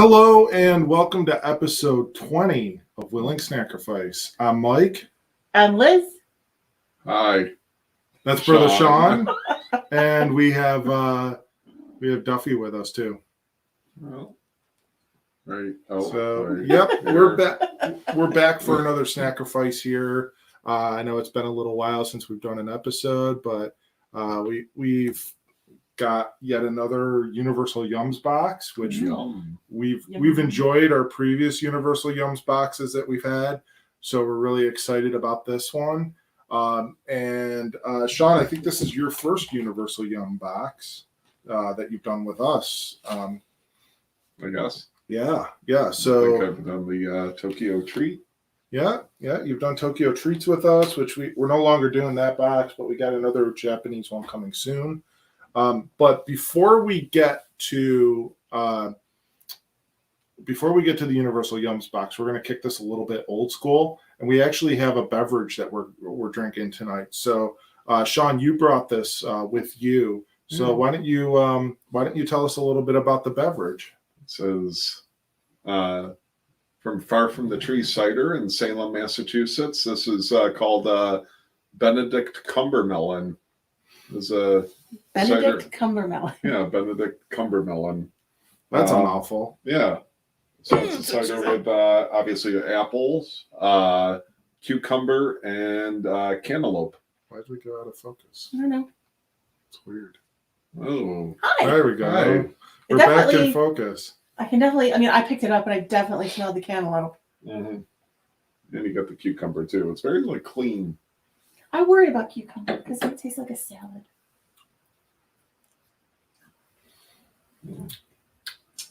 Hello and welcome to episode 20 of Willing Snackrifice. I'm Mike. I'm Liz. Hi. That's Brother Shaun. And we have Duffy with us too. Well, right. Oh, so right. Yep, we're back. We're back for another Snackrifice here. I know it's been a little while since we've done an episode, but we've got yet another Universal Yums box, which we've enjoyed our previous Universal Yums boxes that we've had, so we're really excited about this one. And Shaun, I think this is your first Universal Yum box that you've done with us. I guess. Yeah. So I think I've done the Tokyo Treat. Yeah, you've done Tokyo Treats with us, which we're no longer doing that box, but we got another Japanese one coming soon. But before we get to the Universal Yums box, we're going to kick this a little bit old school, and we actually have a beverage that we're drinking tonight. So, Shaun, you brought this with you. So why don't you tell us a little bit about the beverage? It says from Far From the Tree Cider in Salem, Massachusetts. This is called Benedict Cumbermelon. It's a Benedict cider. Cumbermelon. Yeah, Benedict Cumbermelon. That's a mouthful. Yeah. So it's a cider with obviously apples, cucumber, and cantaloupe. Why did we go out of focus? I don't know. It's weird. Oh. Hi. There we go. Hi. We're back in focus. I can definitely, I picked it up and I definitely smelled the cantaloupe. Mm-hmm. And you got the cucumber too. It's very clean. I worry about cucumber because it tastes like a salad.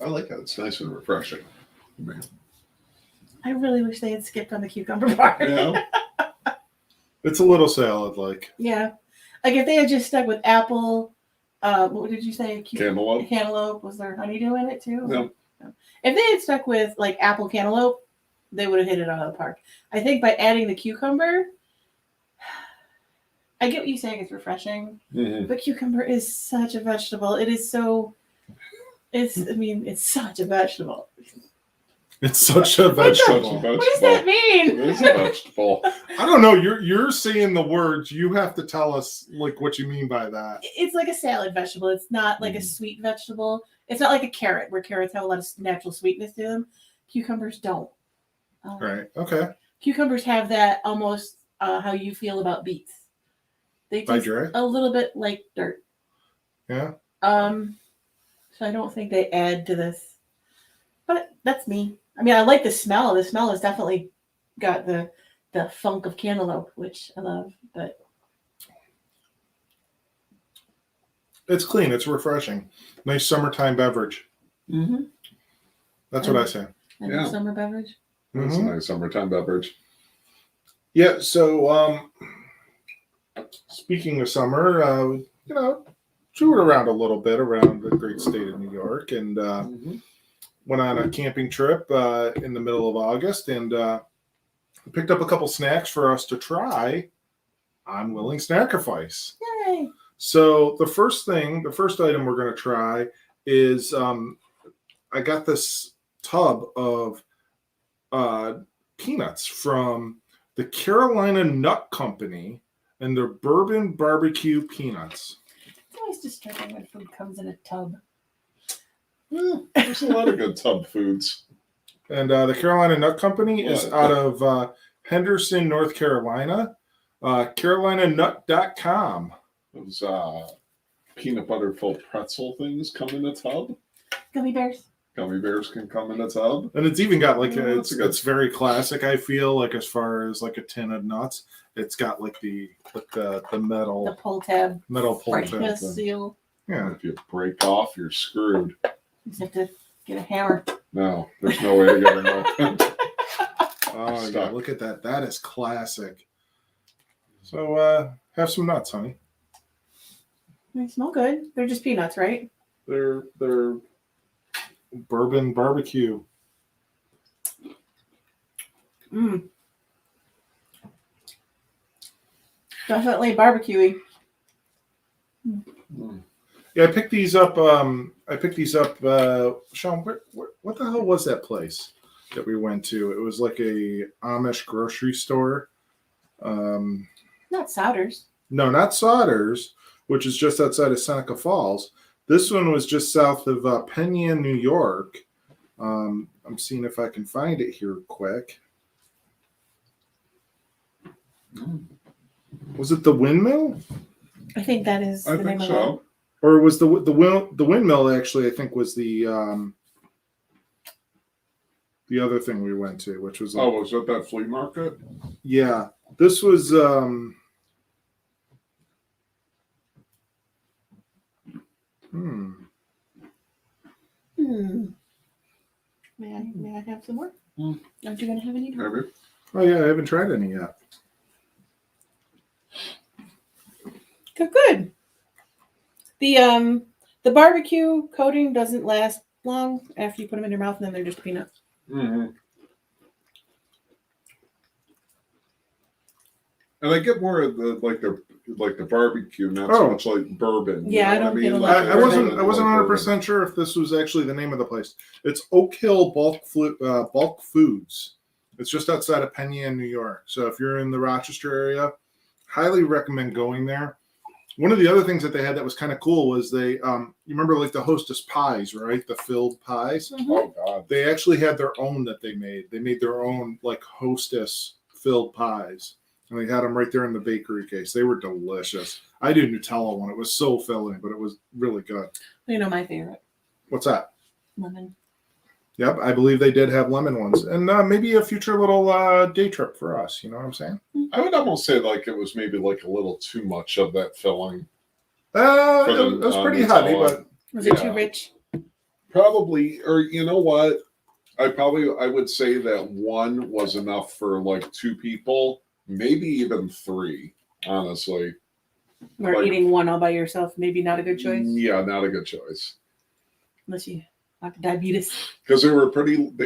I like it. It's nice and refreshing. I really wish they had skipped on the cucumber part. Yeah. It's a little salad-like. Yeah. Like if they had just stuck with apple, what did you say? Cantaloupe. Cantaloupe. Was there honeydew in it too? No. If they had stuck with like apple cantaloupe, they would have hit it out of the park. I think by adding the cucumber, I get what you're saying, it's refreshing, but cucumber is such a vegetable. It's such a vegetable. It's such a vegetable. What does that mean? It is a vegetable. I don't know. You're saying the words. You have to tell us like what you mean by that. It's like a salad vegetable. It's not like a sweet vegetable. It's not like a carrot, where carrots have a lot of natural sweetness to them. Cucumbers don't. Right. Okay. Cucumbers have that almost how you feel about beets. They taste a little bit like dirt. Yeah. So I don't think they add to this. But that's me. I like the smell. The smell has definitely got the funk of cantaloupe, which I love. But it's clean. It's refreshing. Nice summertime beverage. Mm-hmm. That's what I say. Yeah. Summer beverage. It's a nice summertime beverage. Yeah. So, speaking of summer, toured around a little bit around the great state of New York, and went on a camping trip in the middle of August, and picked up a couple snacks for us to try on Willing Snackrifice. Yay! So the first item we're going to try is I got this tub of peanuts from the Carolina Nut Company and their bourbon barbecue peanuts. It's always disturbing when food comes in a tub. There's a lot of good tub foods. And the Carolina Nut Company is out of Henderson, North Carolina. CarolinaNut.com. Those peanut butter filled pretzel things come in a tub. Gummy bears. Gummy bears can come in a tub. And it's even got it's very classic, I feel, like as far as like a tin of nuts. It's got like the metal. The pull tab. Metal pull tab. Seal. Yeah. If you break off, you're screwed. You just have to get a hammer. No, there's no way to get it open. Oh, yeah, look at that. That is classic. So, have some nuts, honey. They smell good. They're just peanuts, right? They're bourbon barbecue. Definitely barbecue-y. Yeah, I picked these up. Sean, what the hell was that place that we went to? It was like a Amish grocery store. Not Souders. No, not Sodders, which is just outside of Seneca Falls. This one was just south of Penn, New York. I'm seeing if I can find it here quick. Was it the Windmill? I think that is I the think name so. of it. Or was the Windmill actually? I think was the other thing we went to, which was Oh, was it that flea market? yeah. This was May I have some more? Hmm. Aren't you gonna have any? Maybe. Oh yeah, I haven't tried any yet. Good. The barbecue coating doesn't last long after you put them in your mouth, and then they're just peanuts. Mm-hmm. And I get more of the the barbecue, not so much like bourbon. Yeah, I what don't get a Like, lot I of wasn't bourbon. 100% sure if this was actually the name of the place. It's Oak Hill Bulk Foods. It's just outside of Penn, New York. So if you're in the Rochester area, highly recommend going there. One of the other things that they had that was kind of cool was they, you remember like the Hostess pies, right? The filled pies. Oh God. They actually had their own that they made. They made their own like Hostess filled pies. And they had them right there in the bakery case. They were delicious. I did Nutella one. It was so filling, but it was really good. You know my favorite, What's that? lemon. Yep, I believe they did have lemon ones. And maybe a future little day trip for us. You know what I'm saying? I would almost say like it was maybe like a little too much of that filling. It was pretty heavy, Nutella. but Was it too Yeah. rich? Probably, or you know what? I would say that one was enough for like two people, maybe even three, honestly. Or Like- eating one all by yourself, maybe not a good choice, Yeah, not a good choice. unless you have diabetes. Because they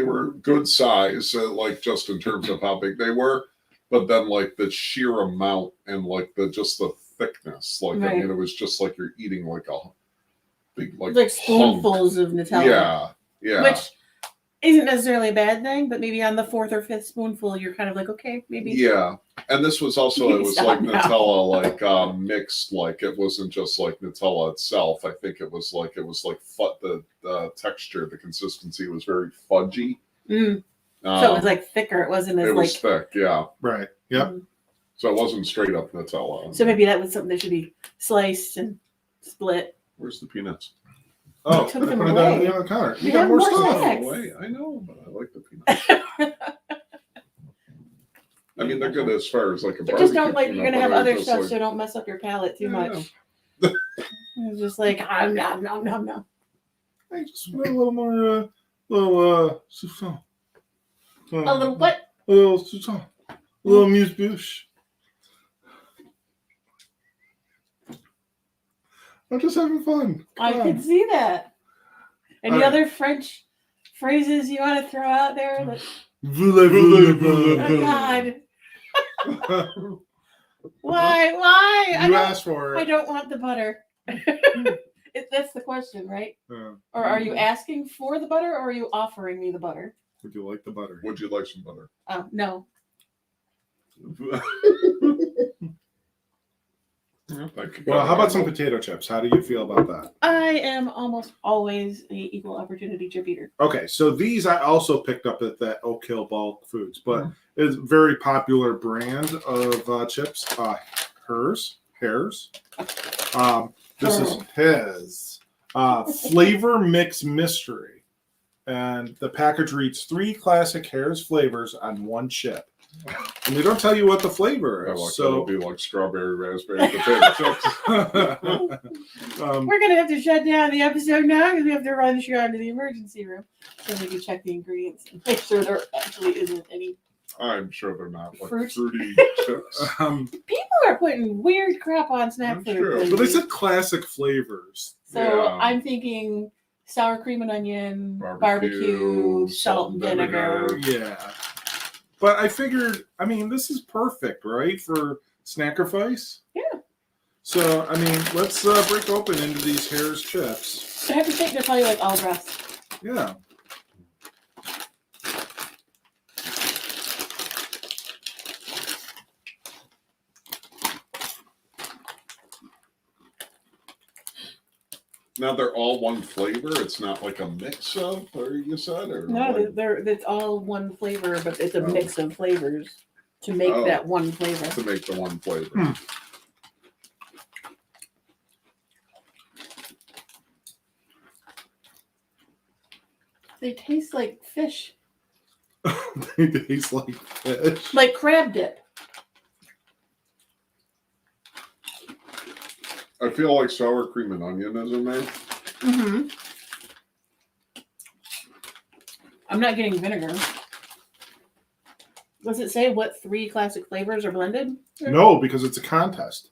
were good size, like just in terms of how big they were, but then like the sheer amount and like the thickness, like I Right. mean, it was just like you're eating like a big Like hunk. spoonfuls of Nutella. Yeah. Which isn't necessarily a bad thing, but maybe on the fourth or fifth spoonful, you're kind of like, okay, maybe. Yeah, and this was also it was Stop like now. Nutella, like mixed. Like it wasn't just like Nutella itself. I think it was like the texture, the consistency was very fudgy. So it was like thicker. It wasn't as it like. was thick, yeah. right. Yep. Mm. So it wasn't straight up Nutella. So maybe that was something that should be sliced and split. Where's the peanuts? Oh, I took they them put it down away. on the counter. You We got have more more stuff. snacks. No way. I know, but I like the peanuts. I mean, they're good as far as like a But just don't barbecue like you're peanut gonna have butter, other just stuff, like- so don't mess up your palate too Yeah, I much. It's just like no. Hey, just a little more, souffle. A little what? A little souffle. A little muse-bouche. I'm just having fun. I Come can on. see that. Any All right. other French phrases you want to throw out there? That, Voulez-vous. oh God, why? You asked for I it. don't want the butter. That's the question, right? Yeah. Or are you asking for the butter, or are you offering me the butter? Would you like the butter? Would you like some butter? Oh no. Well, how about some potato chips? How do you feel about that? I am almost always a equal opportunity chip eater. Okay, so these I also picked up at that Oak Hill Bulk Foods, but it's a very popular brand of chips. Hares. This is his flavor mix mystery, and the package reads 3 classic Hares flavors on one chip, and they don't tell you what the flavor Yeah, is. like So it'll be like strawberry, raspberry, potato chips. We're gonna have to shut down the episode now because we have to run Shaun to the emergency room so we can check the ingredients and make sure there actually isn't any. I'm sure they're not like Fruit. fruity chips. People are putting weird crap on snack I'm food. sure. lately. but they said classic flavors. So Yeah. I'm thinking sour cream and onion, Barbecue, barbecue, salt and vinegar. Yeah. But I figured, I mean, this is perfect, right? For Snackrifice. Yeah. So, I mean, let's break open into these Hare's chips. I have to think they're probably like all dressed. Yeah. Now they're all one flavor. It's not like a mix of, or you said, or No, like, it's all one flavor, but it's a Oh. mix of flavors to make Oh. that one flavor. to make the one flavor. Hmm. They taste like fish, They taste like fish. like crab dip. I feel like sour cream and onion is in there. Mm-hmm. I'm not getting vinegar. Does it say what 3 classic flavors are blended? No, because it's a contest.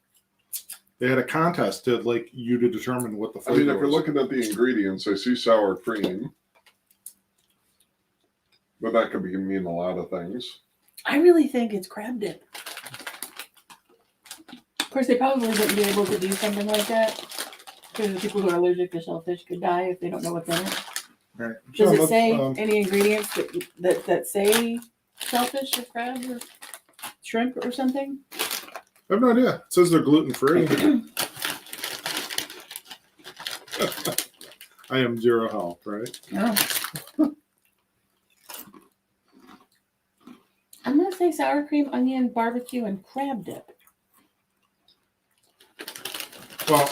They had a contest to like you to determine what the I flavor mean, if you're was. looking at the ingredients, I see sour cream. But that could mean a lot of things. I really think it's crab dip. Of course, they probably wouldn't be able to do something like that because the people who are allergic to shellfish could die if they don't know what's in it. Right. Does So it let's, say any ingredients that say shellfish or crab or shrimp or something? I have no idea. It says they're gluten free. I am zero health, right? No. I'm gonna say sour cream, onion, barbecue, and crab dip. Well,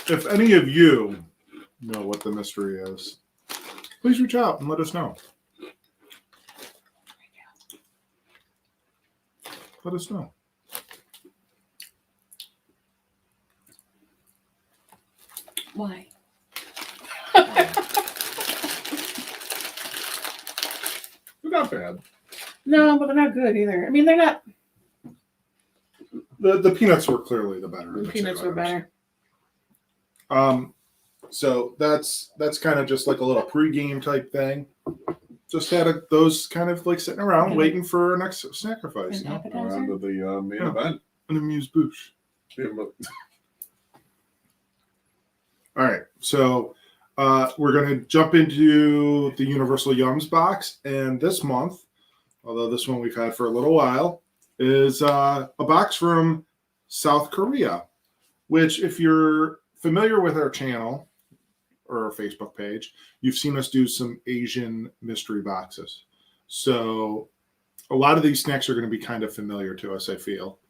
if any of you know what the mystery is, please reach out and let us know. Let us know. Why? They're not bad. No, but they're not good either. I mean, they're not. The peanuts were clearly the better. of The the peanuts two were items. better. So that's kind of just like a little pregame type thing. Just had those kind of like sitting around Yeah. waiting for our next sacrifice. An You know? appetizer? Around to the main Yeah. event. An amuse bouche. Yeah, but All right, so we're going to jump into the Universal Yums box, and this month, although this one we've had for a little while, is a box from South Korea, which if you're familiar with our channel or our Facebook page, you've seen us do some Asian mystery boxes. So a lot of these snacks are going to be kind of familiar to us, I feel,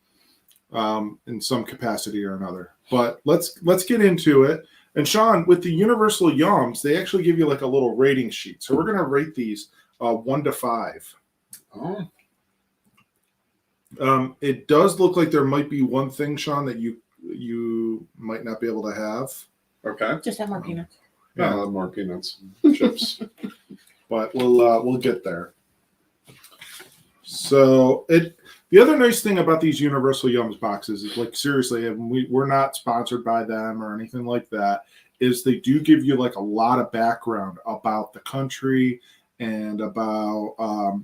in some capacity or another. But let's get into it. And Shaun, with the Universal Yums, they actually give you like a little rating sheet. So we're going to rate these 1 to 5. oh, It does look like there might be one thing, Shaun, that you might not be able to have. okay. Just have more peanuts. Yeah, Yeah. more peanuts, chips. But we'll get there. So the other nice thing about these Universal Yums boxes is, like, seriously, and we're not sponsored by them or anything like that, is they do give you like a lot of background about the country and about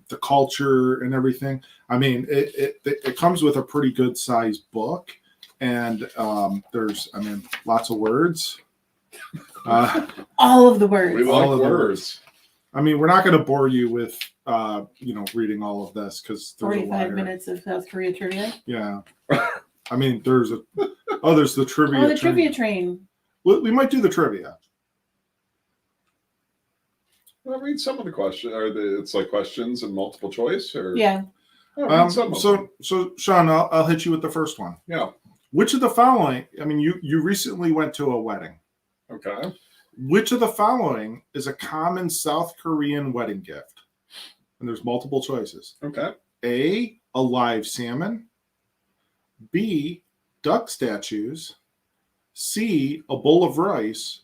the culture and everything. I mean, it comes with a pretty good sized book, and there's lots of words. All of the words. We All like of the words. I mean, we're not going to bore you with reading all of this because there's a 45 lot here. minutes of South Korea trivia. Yeah. I mean, there's the trivia. Oh, the train. trivia train. We might do the trivia. Well, read some of the questions. It's like questions and multiple choice, or Yeah. Oh, read some of them. So Shaun, I'll hit you with the first one. Yeah. Which of the following? I mean, you recently went to a wedding. Okay. Which of the following is a common South Korean wedding gift? And there's multiple choices. Okay. A live salmon. B, duck statues. C, a bowl of rice.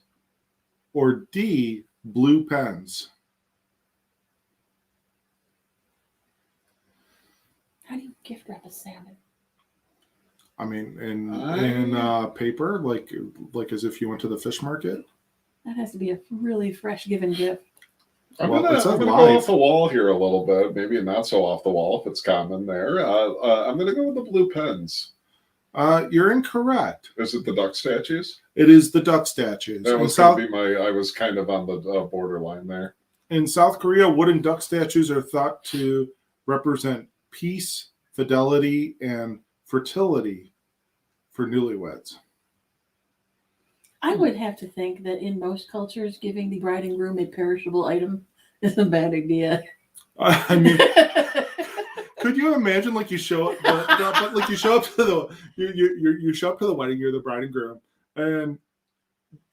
Or D, blue pens. How do you gift wrap a salmon? I mean, in paper, like as if you went to the fish market. That has to be a really fresh given gift. I'm Well, gonna, it says I'm gonna live. go off the wall here a little bit. Maybe not so off the wall if it's common there. I'm gonna go with the blue pens. You're incorrect. Is it the duck statues? It is the duck statues. That In was South, going to be I was kind of on the borderline there. in South Korea, wooden duck statues are thought to represent peace, fidelity, and fertility for newlyweds. I would have to think that in most cultures, giving the bride and groom a perishable item is a bad idea. I mean, could you imagine, like, you show up, like you show up to the you show up to the wedding, you're the bride and groom, and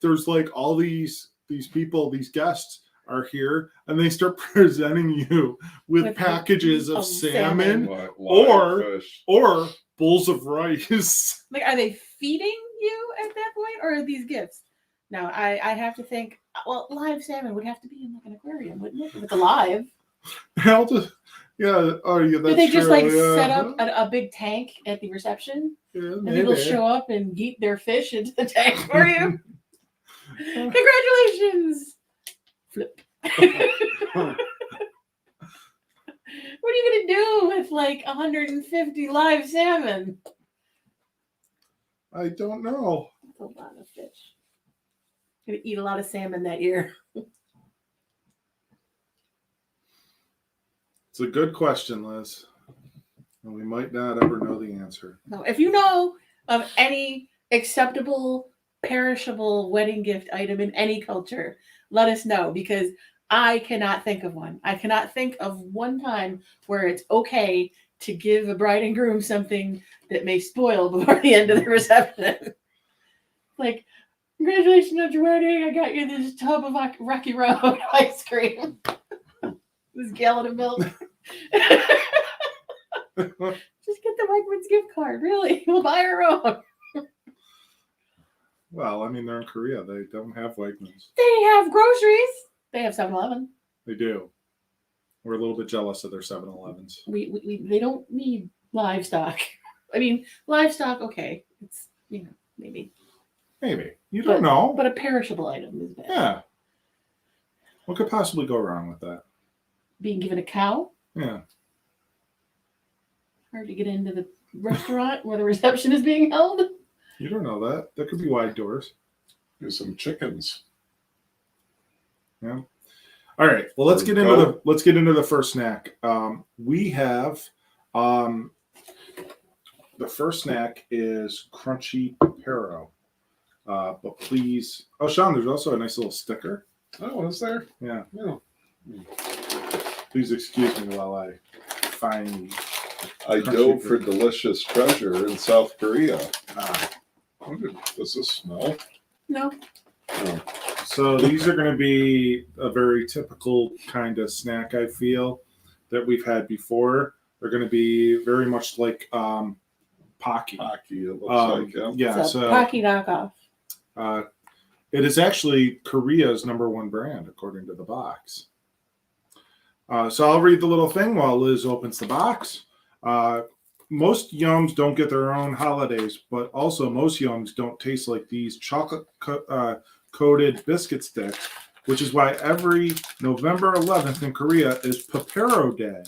there's like all these people, these guests are here, and they start presenting you with packages of salmon or bowls of rice. Like, are they feeding you at that point, or are these gifts? No, I have to think. Well, live salmon would have to be in like an aquarium, wouldn't it? If it's alive. I'll just, yeah. Oh, yeah. That's Did they just true, like yeah. set up a big tank at the reception, Yeah, and people show up and yeet their fish into the tank for you? Congratulations! Flip. What are you gonna do with like 150 live salmon? I don't know. That's a lot of fish. Gonna eat a lot of salmon that year. It's a good question, Liz. And we might not ever know the answer. No, if you know of any acceptable perishable wedding gift item in any culture, let us know, because I cannot think of one. I cannot think of one time where it's okay to give a bride and groom something that may spoil before the end of the reception. Like, congratulations on your wedding. I got you this tub of Rocky Road ice cream. This gallon of milk. Just get the Wegmans gift card. Really, we'll buy our own. Well, I mean, they're in Korea. They don't have Wegmans. They have groceries. They have 7-Eleven. They do. We're a little bit jealous of their 7-Elevens. They don't need livestock. I mean, livestock, okay. It's, maybe. Maybe. You don't know. But a perishable item is bad. Yeah. What could possibly go wrong with that? Being given a cow. Yeah. Hard to get into the restaurant where the reception is being held. You don't know that. There could be wide doors. There's some chickens. Yeah. All right. Well, let's get into the first snack. We have the first snack is crunchy Pepero. But please, Shaun, there's also a nice little sticker. Oh, is there? Yeah. No. Please excuse me while I find the I dove for delicious treasure in South Korea. Does this smell? No. Oh. So these are going to be a very typical kind of snack, I feel, that we've had before. They're going to be very much like Pocky. Pocky, it looks like. Yeah. It's a So Pocky knockoff. it is actually Korea's #1 brand, according to the box. So I'll read the little thing while Liz opens the box. Most yums don't get their own holidays, but also most yums don't taste like these chocolate coated biscuit sticks, which is why every November 11th in Korea is Pepero Day.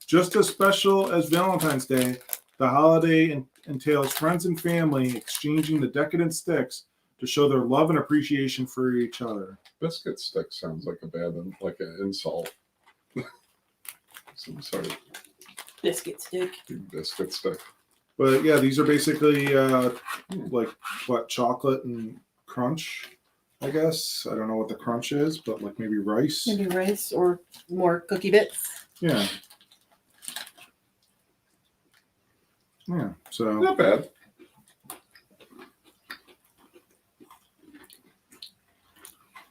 Just as special as Valentine's Day, the holiday entails friends and family exchanging the decadent sticks to show their love and appreciation for each other. Biscuit stick sounds like an insult. Some sort of Biscuit stick. biscuit stick. But yeah, these are basically like what, chocolate and crunch, I guess. I don't know what the crunch is, but like maybe rice. Maybe rice or more cookie bits. Yeah. Yeah. So Not bad.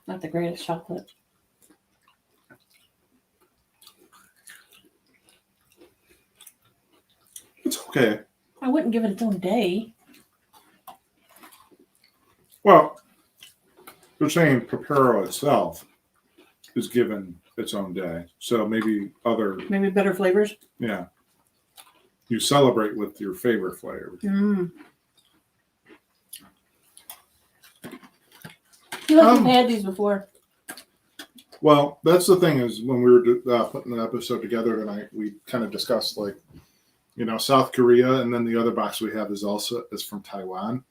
Not the greatest chocolate. it's okay. I wouldn't give it its own day. Well, they're saying Pepero itself is given its own day. So maybe Maybe better flavors. yeah. You celebrate with your favorite flavor. Mm. I feel like we've had these before. Well, that's the thing is when we were putting the episode together tonight, we kind of discussed like South Korea, and then the other box we have is from Taiwan.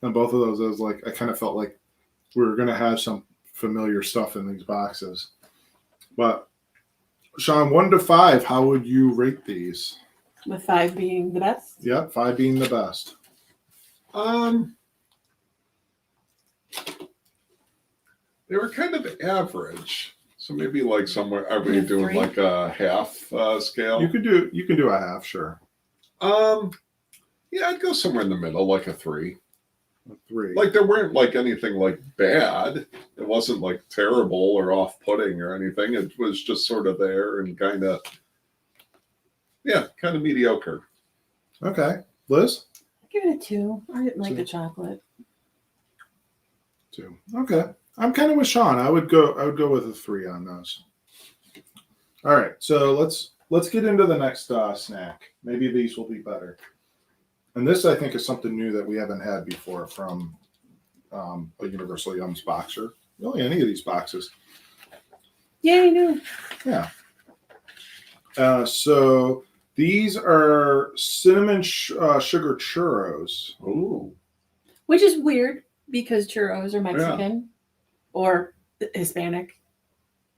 And both of those, I kind of felt like we were going to have some familiar stuff in these boxes. But Shaun, 1 to 5, how would you rate these? With 5 being the best. Yep, 5 being the best. They were kind of average. So maybe like somewhere, are we With doing 3? like a half scale? You can do a half, sure. Yeah, I'd go somewhere in the middle, like a 3. A 3. Like there weren't like anything like bad. It wasn't like terrible or off-putting or anything. It was just sort of there and kind of mediocre. Okay, Liz. Give it a 2. I didn't like 2. the chocolate. 2. Okay, I'm kind of with Shaun. I would go with a 3 on those. All right, so let's get into the next snack. Maybe these will be better. And this, I think, is something new that we haven't had before from a Universal Yums box, or really any of these boxes. Yeah, you knew. Yeah. So these are cinnamon sugar churros. Ooh. Which is weird because churros are Mexican or Hispanic.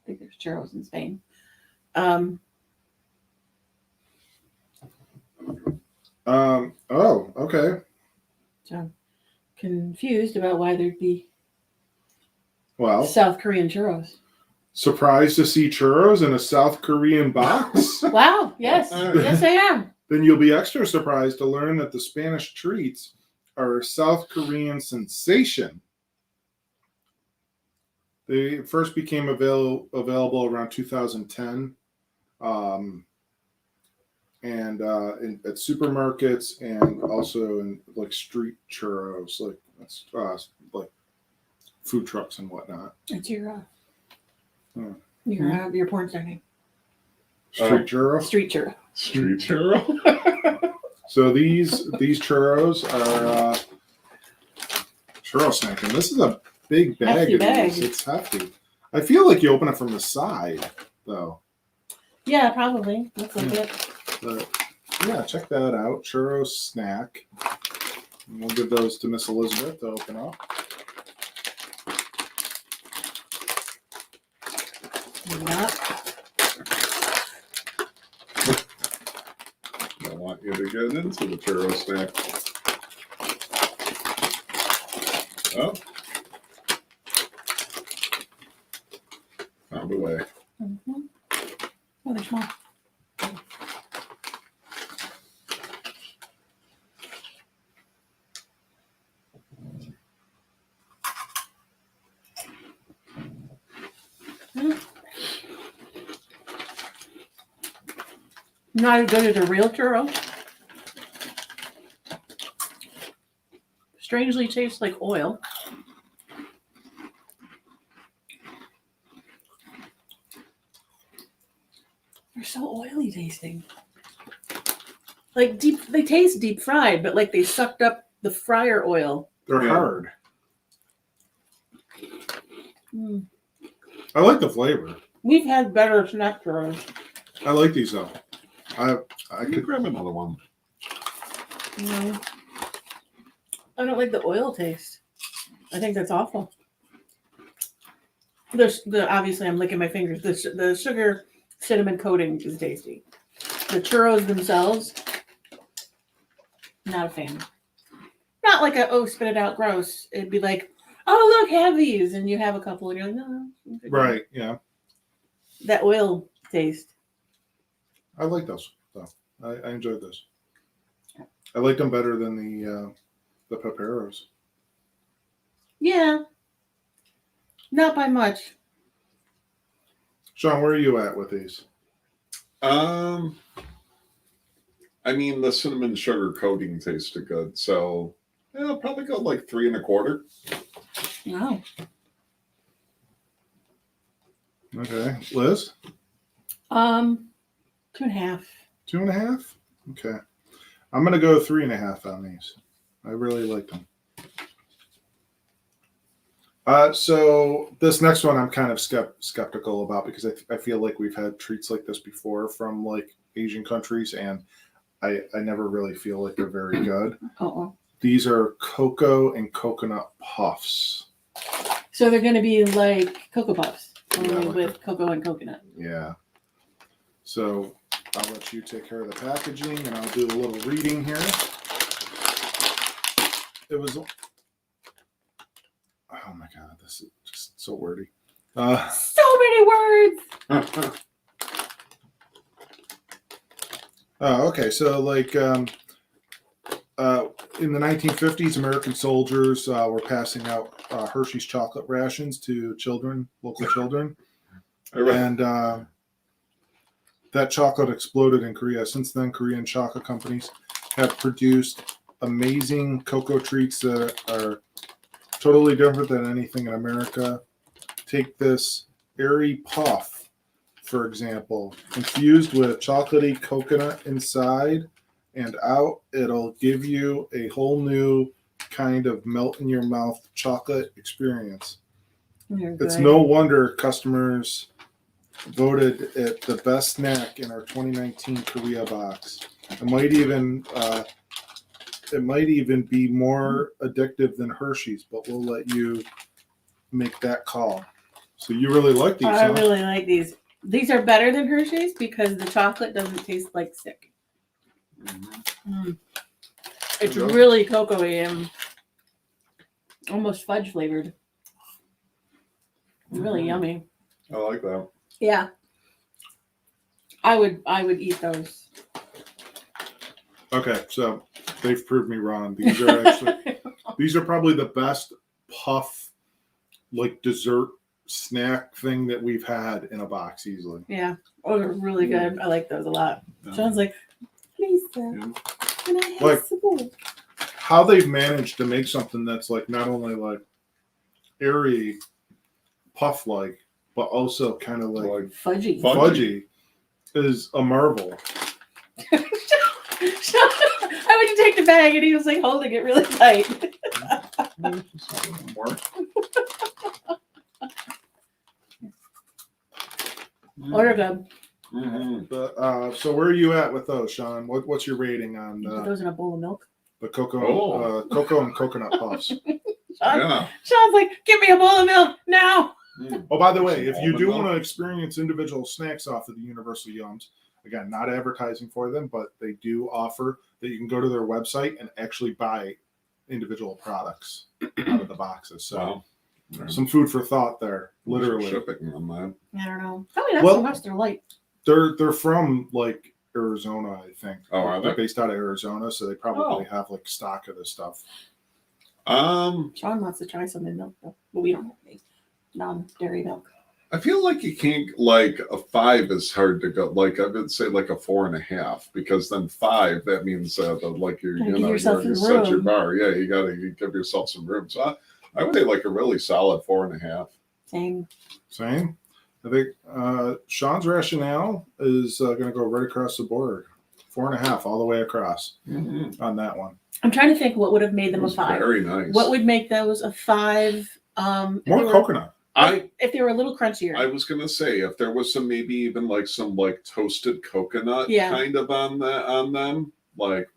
I think there's churros in Spain. Oh, okay. So I'm confused about why there'd be Well, South Korean churros. surprised to see churros in a South Korean box? Wow. Yes. Yes, I am. Then you'll be extra surprised to learn that the Spanish treats are a South Korean sensation. They first became available around 2010, and at supermarkets and also in like street churros, like food trucks and whatnot. It's your Hmm. your porn star name. Street churro. Street churro. Street churro. So these churros are churro snack, and this is a big bag Hefty of bag. these. It's hefty. I feel like you open it from the side, though. Yeah, probably. Looks like it. But yeah, check that out. Churro snack. And we'll give those to Miss Elizabeth to open up. Maybe not. I want you to get into the churro snack. Oh. Found a way. Mm-hmm. Oh, they're small. Not as good as a real churro. Strangely tastes like oil. They're so oily tasting. Like they taste deep fried, but like they sucked up the fryer oil. They're Yeah. hard. Mm. I like the flavor. We've had better snack churros. I like these though. I I could grab another one. No. I don't like the oil taste. I think that's awful. Obviously I'm licking my fingers. The sugar cinnamon coating is tasty. The churros themselves, not a fan. Not like spit it out, gross. It'd be like, oh look, have these, and you have a couple, and you're like, no. right, yeah. That oil taste. I like those though. I enjoyed those. I like them better than the Peperos. Yeah. Not by much. Shaun, where are you at with these? I mean, the cinnamon sugar coating tasted good, so I'll probably go like 3 1/4. Wow. Okay, Liz, 2.5. 2.5. Okay, I'm gonna go 3.5 on these. I really like them. So this next one I'm kind of skeptical about because I feel like we've had treats like this before from like Asian countries, and I never really feel like they're very good. Uh-oh. These are cocoa and coconut puffs. So they're going to be like Cocoa Puffs, only Yeah, like with cocoa and coconut. Yeah. So I'll let you take care of the packaging, and I'll do a little reading here. It was. Oh my God, this is just so wordy. So many words. Okay, so like in the 1950s, American soldiers were passing out Hershey's chocolate rations to children, local children, and that chocolate exploded in Korea. Since then, Korean chocolate companies have produced amazing cocoa treats that are totally different than anything in America. Take this airy puff, for example, infused with chocolatey coconut inside and out. It'll give you a whole new kind of melt in your mouth chocolate experience. It's no wonder customers voted it the best snack in our 2019 Korea box. It might even be more addictive than Hershey's, but we'll let you make that call. So you really like these? I huh? really like these. These are better than Hershey's because the chocolate doesn't taste like sick. It's really cocoa-y and almost fudge flavored. Really yummy. I like that. Yeah. I would eat those. Okay, so they've proved me wrong. These are actually these are probably the best puff like dessert snack thing that we've had in a box easily. Yeah. Oh, they're really good. I like those a lot. Sean's like, Lisa, can I have Like- some more? How they've managed to make something that's like not only like airy puff like, but also kind of like Fudgy. fudgy is a marvel. Sean, I went to take the bag and he was like holding it really tight. More. Order them. Mm-hmm. But so where are you at with those, Sean? What's your rating on Put those in a bowl of milk. the cocoa and coconut puffs? Yeah. Sean's like, give me a bowl of milk now. Oh, by the way, if you Almond do milk. want to experience individual snacks off of the Universal Yums, again, not advertising for them, but they do offer that you can go to their website and actually buy individual products out of the boxes. So Wow. some food for thought there, literally. Shipping on that. I don't know. Probably not Well- so much. They're light. They're from like Arizona, I think. Oh, are They're they? based out of Arizona, so they probably have like stock of this stuff. Sean wants to try some in milk though, but we don't have any non-dairy milk. I feel like you can't like a 5 is hard to go. Like I would say like a 4.5 because then 5 that means that like you're Gotta you give know yourself you some set your room. bar. Yeah, you give yourself some room. So I would say like a really solid 4.5. Same. Same. I think Sean's rationale is going to go right across the board. 4.5 all the way across on that one. I'm trying to think what would have made It them a was 5. very nice. What would make those a 5? More coconut. If they were a little crunchier. I was gonna say if there was some maybe even like some like toasted coconut Yeah. kind of on them, like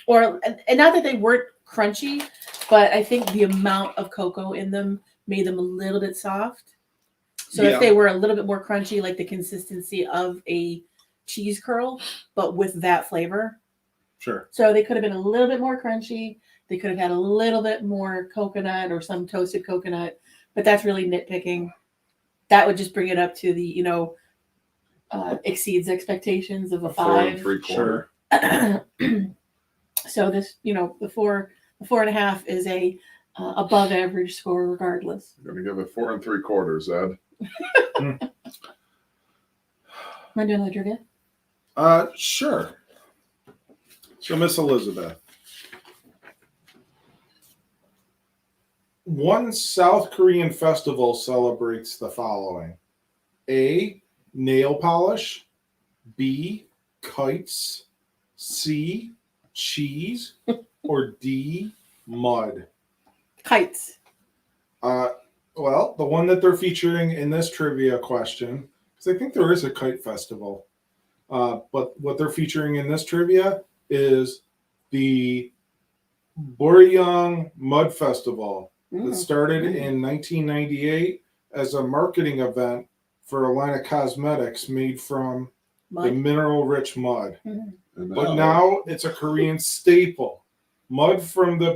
Or and not that they weren't crunchy, but I think the amount of cocoa in them made them a little bit soft. So Yeah. if they were a little bit more crunchy, like the consistency of a cheese curl, but with that flavor. Sure. So they could have been a little bit more crunchy. They could have had a little bit more coconut or some toasted coconut, but that's really nitpicking. That would just bring it up to the, exceeds expectations of a 4 5. 3/4. So this, the 4.5 is a above average score regardless. I'm gonna give it 4 3/4, Ed. Am I doing the trivia? Sure. So, Miss Elizabeth, one South Korean festival celebrates the following: A, nail polish; B, kites; C, cheese; or D, mud. Kites. Well, the one that they're featuring in this trivia question, because I think there is a kite festival. But what they're featuring in this trivia is the Boryong Mud Festival that started in 1998 as a marketing event for a line of cosmetics made from the mineral-rich mud. But now it's a Korean staple. Mud from the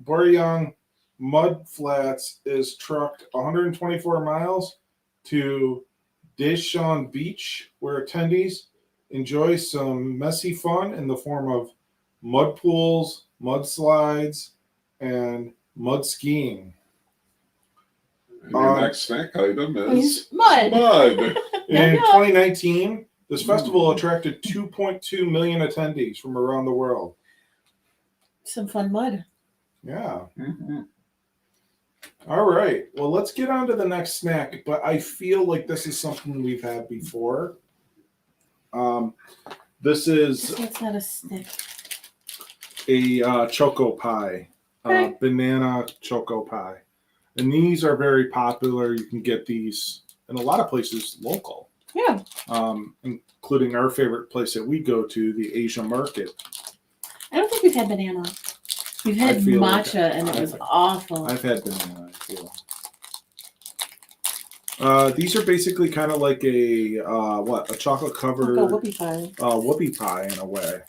Boryong Mud Flats is trucked 124 miles to Daejeon Beach, where attendees enjoy some messy fun in the form of mud pools, mud slides, and mud skiing. And your next snack item is mud. In 2019, this festival attracted 2.2 million attendees from around the world. Some fun mud. Yeah. All right. Well, let's get on to the next snack, but I feel like this is something we've had before. This is It's not a snack. a choco pie, banana choco pie. And these are very popular. You can get these in a lot of places local. Yeah. Including our favorite place that we go to, the Asia Market. I don't think we've had banana. We've had matcha, and it was awful. I've had banana, I feel. These are basically kind of like a chocolate covered like a whoopie pie. Whoopie pie in a way.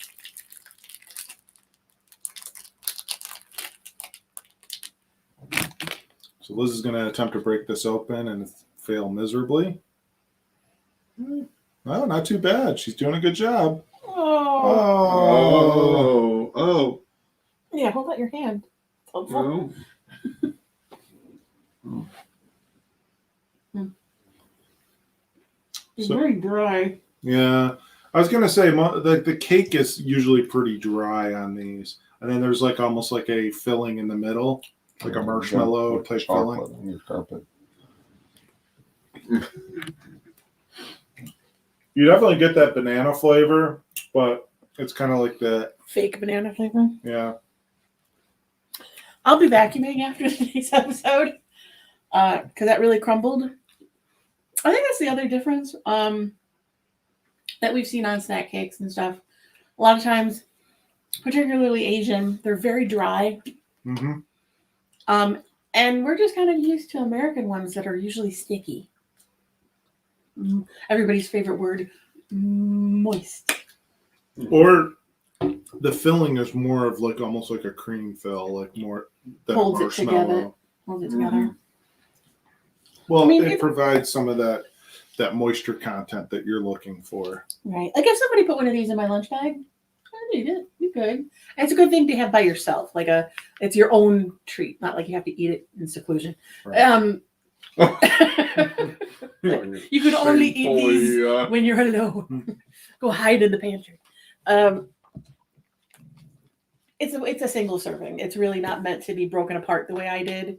So Liz is going to attempt to break this open and fail miserably. No, not too bad. She's doing a good job. Oh. Yeah, hold out your hand. No. It's very dry. Yeah. I was going to say, the cake is usually pretty dry on these. And then there's like almost like a filling in the middle, like a marshmallow type filling. On your carpet. You definitely get that banana flavor, but it's kind of like the Fake banana flavor. yeah. I'll be vacuuming after today's episode because that really crumbled. I think that's the other difference that we've seen on snack cakes and stuff. A lot of times, particularly Asian, they're very dry. Mm-hmm. And we're just kind of used to American ones that are usually sticky. Everybody's favorite word, moist. Or the filling is more of like almost like a cream fill, like more than Holds it marshmallow. together. Holds it together. Well, I mean, it provides some of that moisture content that you're looking for. Right. Like if somebody put one of these in my lunch bag, I need it. You could. And it's a good thing to have by yourself. It's your own treat, not like you have to eat it in seclusion. Right. You could only eat these when you're alone. Go hide in the pantry. It's a single serving. It's really not meant to be broken apart the way I did.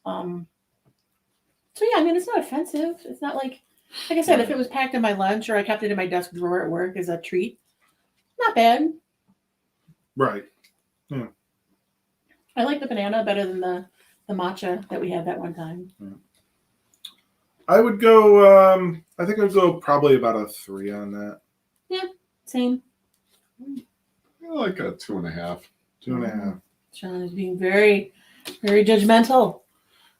So yeah, I mean, it's not offensive. It's not like I said, if it was packed in my lunch or I kept it in my desk drawer at work as a treat, not bad. Right. Yeah. I like the banana better than the matcha that we had that one time. Yeah. I would go. I think I'd go probably about a 3 on that. Yeah, same. I like a 2.5. 2.5. Shaun is being very, very judgmental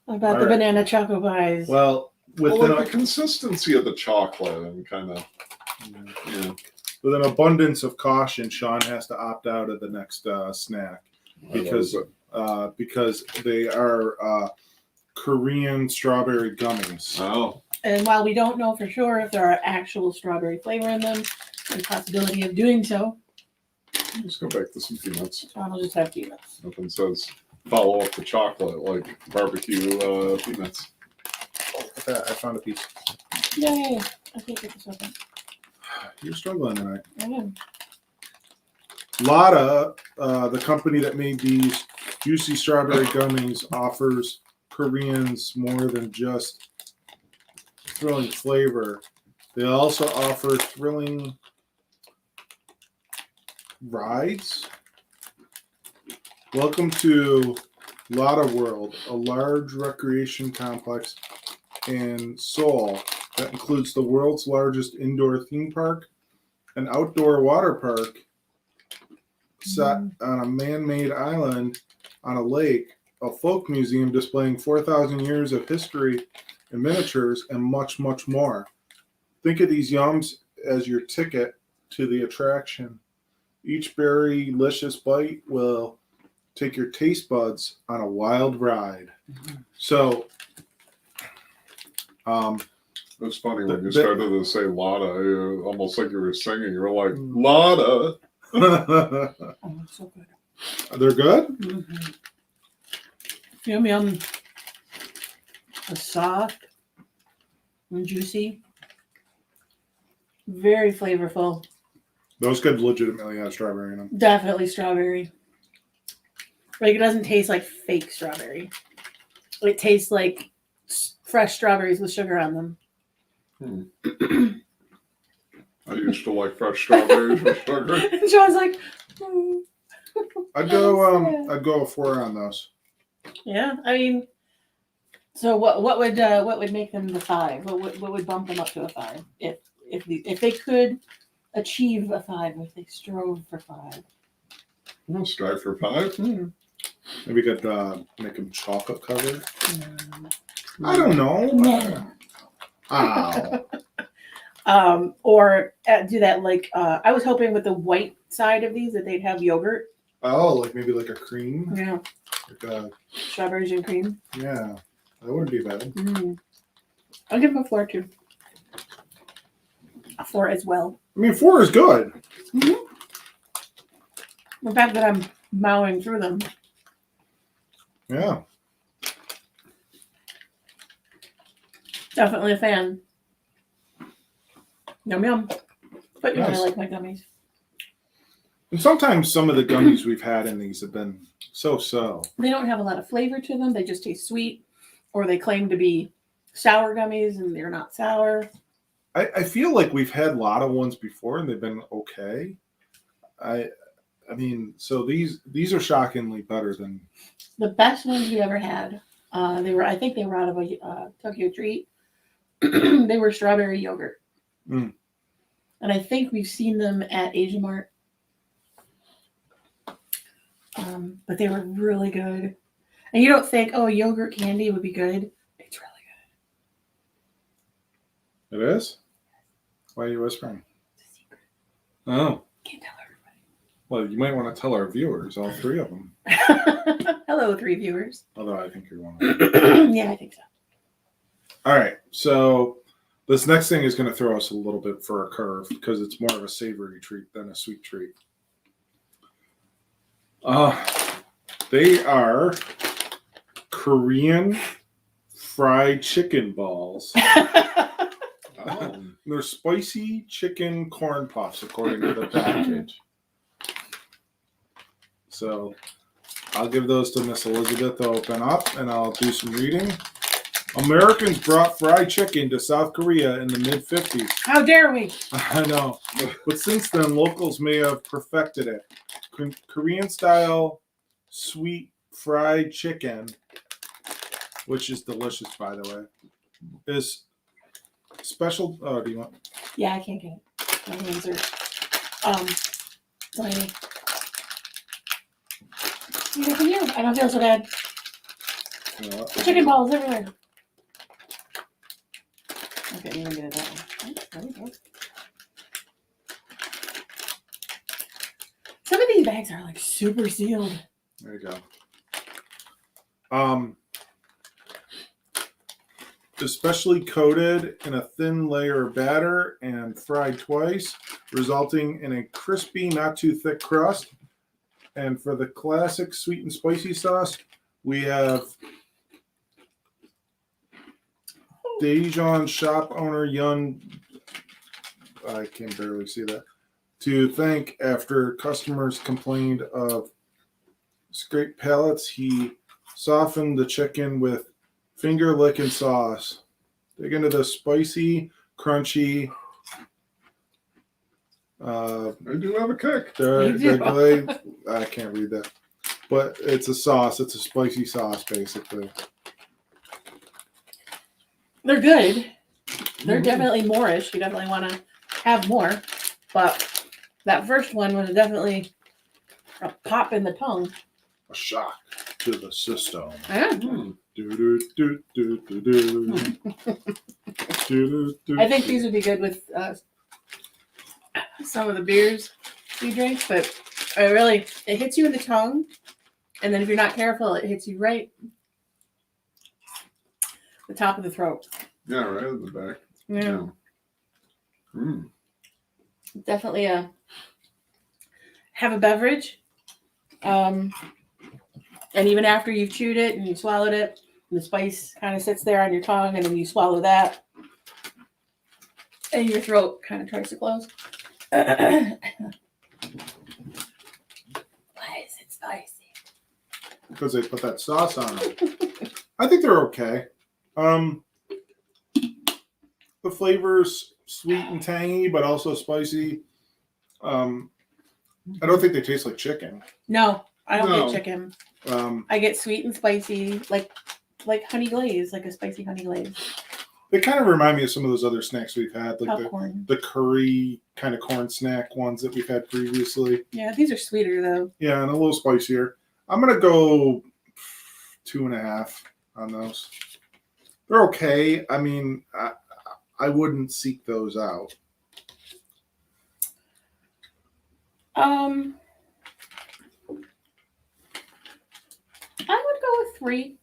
about the banana choco pies. Well, with the consistency of the chocolate and kind of, with an abundance of caution, Shaun has to opt out of the next snack because they are Korean strawberry gummies. Oh. And while we don't know for sure if there are actual strawberry flavor in them, the possibility of doing so. Let's go back to some peanuts. Shaun will just have peanuts. Nothing says follow up the chocolate like barbecue peanuts. Look at that. I found a piece. Yay. I can't get this open. You're struggling tonight. I am. Lotta, the company that made these juicy strawberry gummies, offers Koreans more than just thrilling flavor. They also offer thrilling rides. Welcome to Lotta World, a large recreation complex in Seoul that includes the world's largest indoor theme park an outdoor water park set on a man-made island on a lake, a folk museum displaying 4,000 years of history and miniatures, and much, much more. Think of these yums as your ticket to the attraction. Each berry-licious bite will take your taste buds on a wild ride. So, It's funny when you started to say Lotta, almost like you were singing. You were like, Lotta. Oh, it's so good. they're good? Mm-hmm. Yum yum. It's soft and juicy. Very flavorful. Those could legitimately have strawberry in them. Definitely strawberry. Like, it doesn't taste like fake strawberry. It tastes like fresh strawberries with sugar on them. I used to like fresh strawberries with sugar. And Sean's like, I'd go a 4 on those. yeah. I mean, so what would make them the 5? What would bump them up to a 5 if they could achieve a 5, if they strove for 5? We'll strive for 5. Maybe we could make them chocolate covered. No. I don't know. No. Ow. Or do that like I was hoping with the white side of these that they'd have yogurt. Oh, like maybe like a cream. Yeah. Like Strawberries and cream. yeah, that wouldn't be bad. I'll give them a 4 too. A 4 as well. I mean, 4 is good. The fact that I'm mowing through them. Yeah. Definitely a fan. Yum yum. But you know, Nice. I like my gummies. And sometimes some of the gummies we've had in these have been so. They don't have a lot of flavor to them. They just taste sweet. Or they claim to be sour gummies and they're not sour. I feel like we've had a lot of ones before and they've been okay. I mean, so these are shockingly better than The best ones we ever had. I think they were out of a Tokyo Treat. They were strawberry yogurt. Mm. And I think we've seen them at Asia Mart. But they were really good. And you don't think, oh, yogurt candy would be good. It's really good. it is. Why are you whispering? It's a secret. Oh, Can't tell well, you might want to tell our viewers, all 3 of them. everybody. Hello, 3 viewers. Although I think you're one of them. Yeah, I think so. All right, so this next thing is going to throw us a little bit for a curve because it's more of a savory treat than a sweet treat. They are Korean fried chicken balls. Oh. They're spicy chicken corn puffs, according to the package. So I'll give those to Miss Elizabeth to open up, and I'll do some reading. Americans brought fried chicken to South Korea in the mid-50s. How dare we? I know. But since then, locals may have perfected it. Korean-style sweet fried chicken, which is delicious, by the way, is special. Oh, do you want? Yeah, I can't get it. My hands are tiny. Look at you. I don't feel so bad. You know what? Chicken balls everywhere. Okay, you're gonna get it that one. There we go. Some of these bags are like super sealed. There you go. Especially coated in a thin layer of batter and fried twice, resulting in a crispy, not too thick crust. And for the classic sweet and spicy sauce, we have Daejeon shop owner Yun, I can barely see that, to thank after customers complained of scraped palates. He softened the chicken with finger licking sauce. Dig into the spicy, crunchy. I do have a kick. I can't read that, but it's a sauce. It's a spicy sauce, basically. They're good. They're definitely more-ish. You definitely want to have more. But that first one was definitely a pop in the tongue. A shock to the system. Yeah. Hmm. Do, do, do, do, do, do. Do, do, do. I think these would be good with some of the beers you drink, but it hits you in the tongue, and then if you're not careful, it hits you right the top of the throat. Yeah, right in the back. Yeah. Mm. Definitely have a beverage. And even after you've chewed it and you swallowed it, the spice kind of sits there on your tongue, and then you swallow that, and your throat kind of tries to close. Why is it spicy? Because they put that sauce on them. I think they're okay. The flavor's sweet and tangy, but also spicy. I don't think they taste like chicken. No, I don't No. get chicken. Um, I get sweet and spicy, like honey glaze, like a spicy honey glaze. they kind of remind me of some of those other snacks we've had, like Popcorn. the curry kind of corn snack ones that we've had previously. Yeah, these are sweeter though. Yeah, and a little spicier. I'm gonna go 2.5 on those. They're okay. I mean, I wouldn't seek those out. I would go with 3.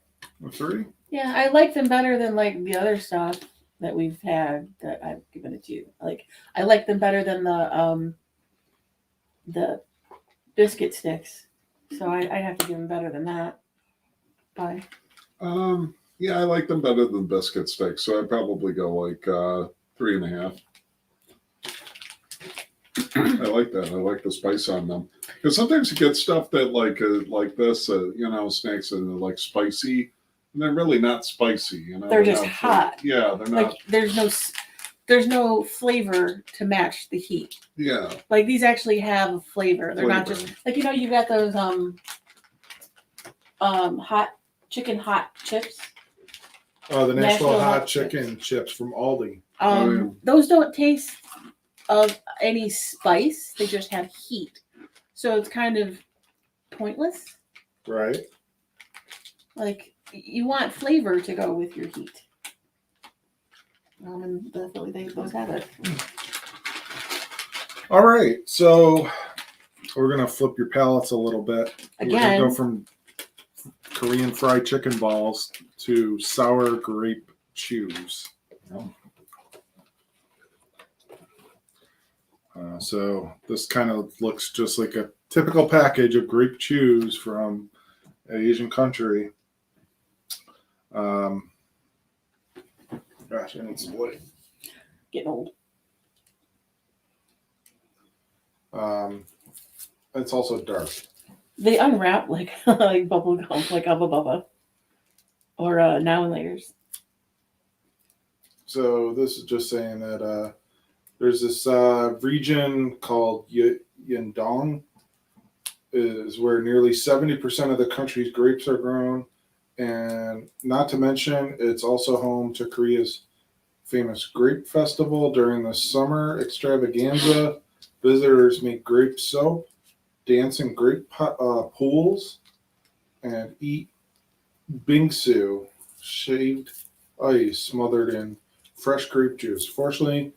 A 3? Yeah, I like them better than like the other stuff that we've had that I've given it to you. Like I like them better than the biscuit sticks. So I'd have to give them better than that. Bye. Yeah, I like them better than biscuit sticks, so I'd probably go like 3.5. I like that. I like the spice on them because sometimes you get stuff that like this, snacks that are like spicy, and they're really not spicy. You know, They're just not hot. Yeah, they're Like not. there's no flavor to match the heat. Yeah, Like these actually have a flavor. They're not Flavor. just like you got those hot chips. Oh, the Nashville Nashville hot hot chicken chips from Aldi. yeah. Those don't taste of any spice. They just have heat. So it's kind of pointless. Right. Like you want flavor to go with your heat. And definitely those have it. All right. So we're gonna flip your palates a little bit. We're Again, gonna go from Korean fried chicken balls to sour grape chews. So this kind of looks just like a typical package of grape chews from an Asian country. Gosh, I need some light. getting old. It's also dark. They unwrap like like bubble gum, like Ubba Bubba. Or Now and Layers. So this is just saying that there's this region called Yandong, is where nearly 70% of the country's grapes are grown, and not to mention it's also home to Korea's famous grape festival. During the summer extravaganza, visitors make grape soap, dance in grape pools, and eat bingsu, shaved ice smothered in fresh grape juice. Fortunately,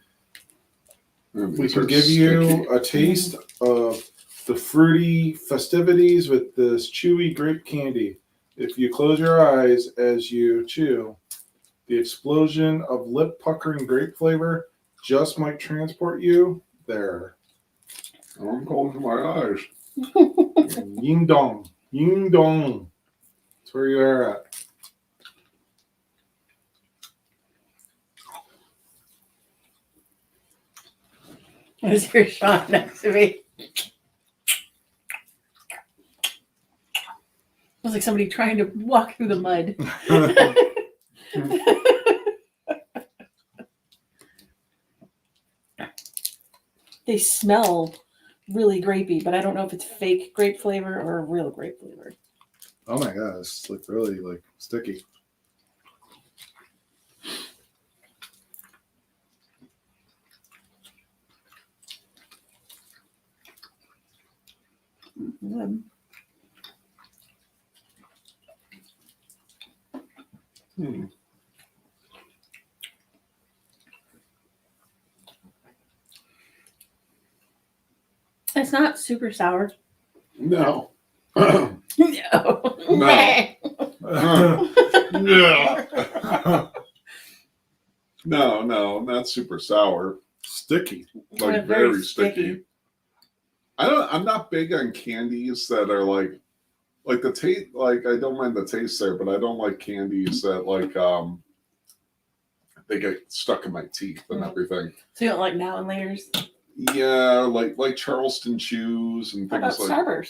we can give you a taste of the fruity festivities with this chewy grape candy. If you close your eyes as you chew, the explosion of lip-puckering grape flavor just might transport you there. I'm closing my eyes. Ying dong. Ying dong. That's where you are at. Is your Shaun next to me? It was like somebody trying to walk through the mud. They smell really grapey, but I don't know if it's fake grape flavor or real grape flavor. Oh my god, it's like really like sticky. Good. Hmm. It's not super sour. No. No. No. No, not super sour. Sticky. Like very sticky. I'm not big on candies that are like the taste. Like I don't mind the taste there, but I don't like candies that they get stuck in my teeth and everything. So you don't like now and later's? Yeah, like Charleston chews and How about things like.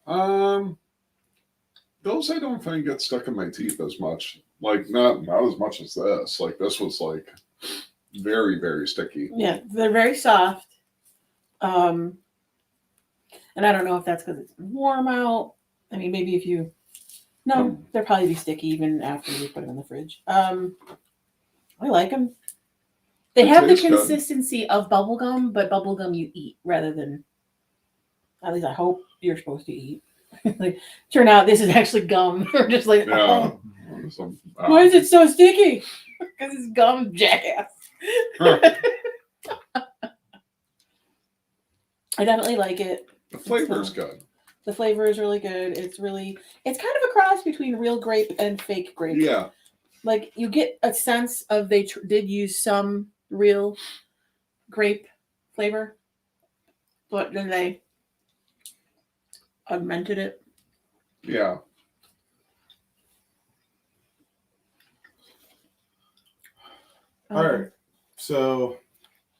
Starburst? Those I don't find get stuck in my teeth as much. Like not as much as this. Like this was like very, very sticky. Yeah, they're very soft. And I don't know if that's because it's warm out. I mean, maybe if you. No, they'll probably be sticky even after you put them in the fridge. I like them. They have the consistency of bubble gum, but bubble gum you eat rather than. At least I hope you're supposed to eat. Like, turn out this is actually gum. Or just like, Yeah. oh, why is it so sticky? Because it's gum, jackass. I definitely like it. The flavor's good. The flavor is really good. It's kind of a cross between real grape and fake grape. Yeah. Like you get a sense of they did use some real grape flavor, but then they augmented it. Yeah. All right. So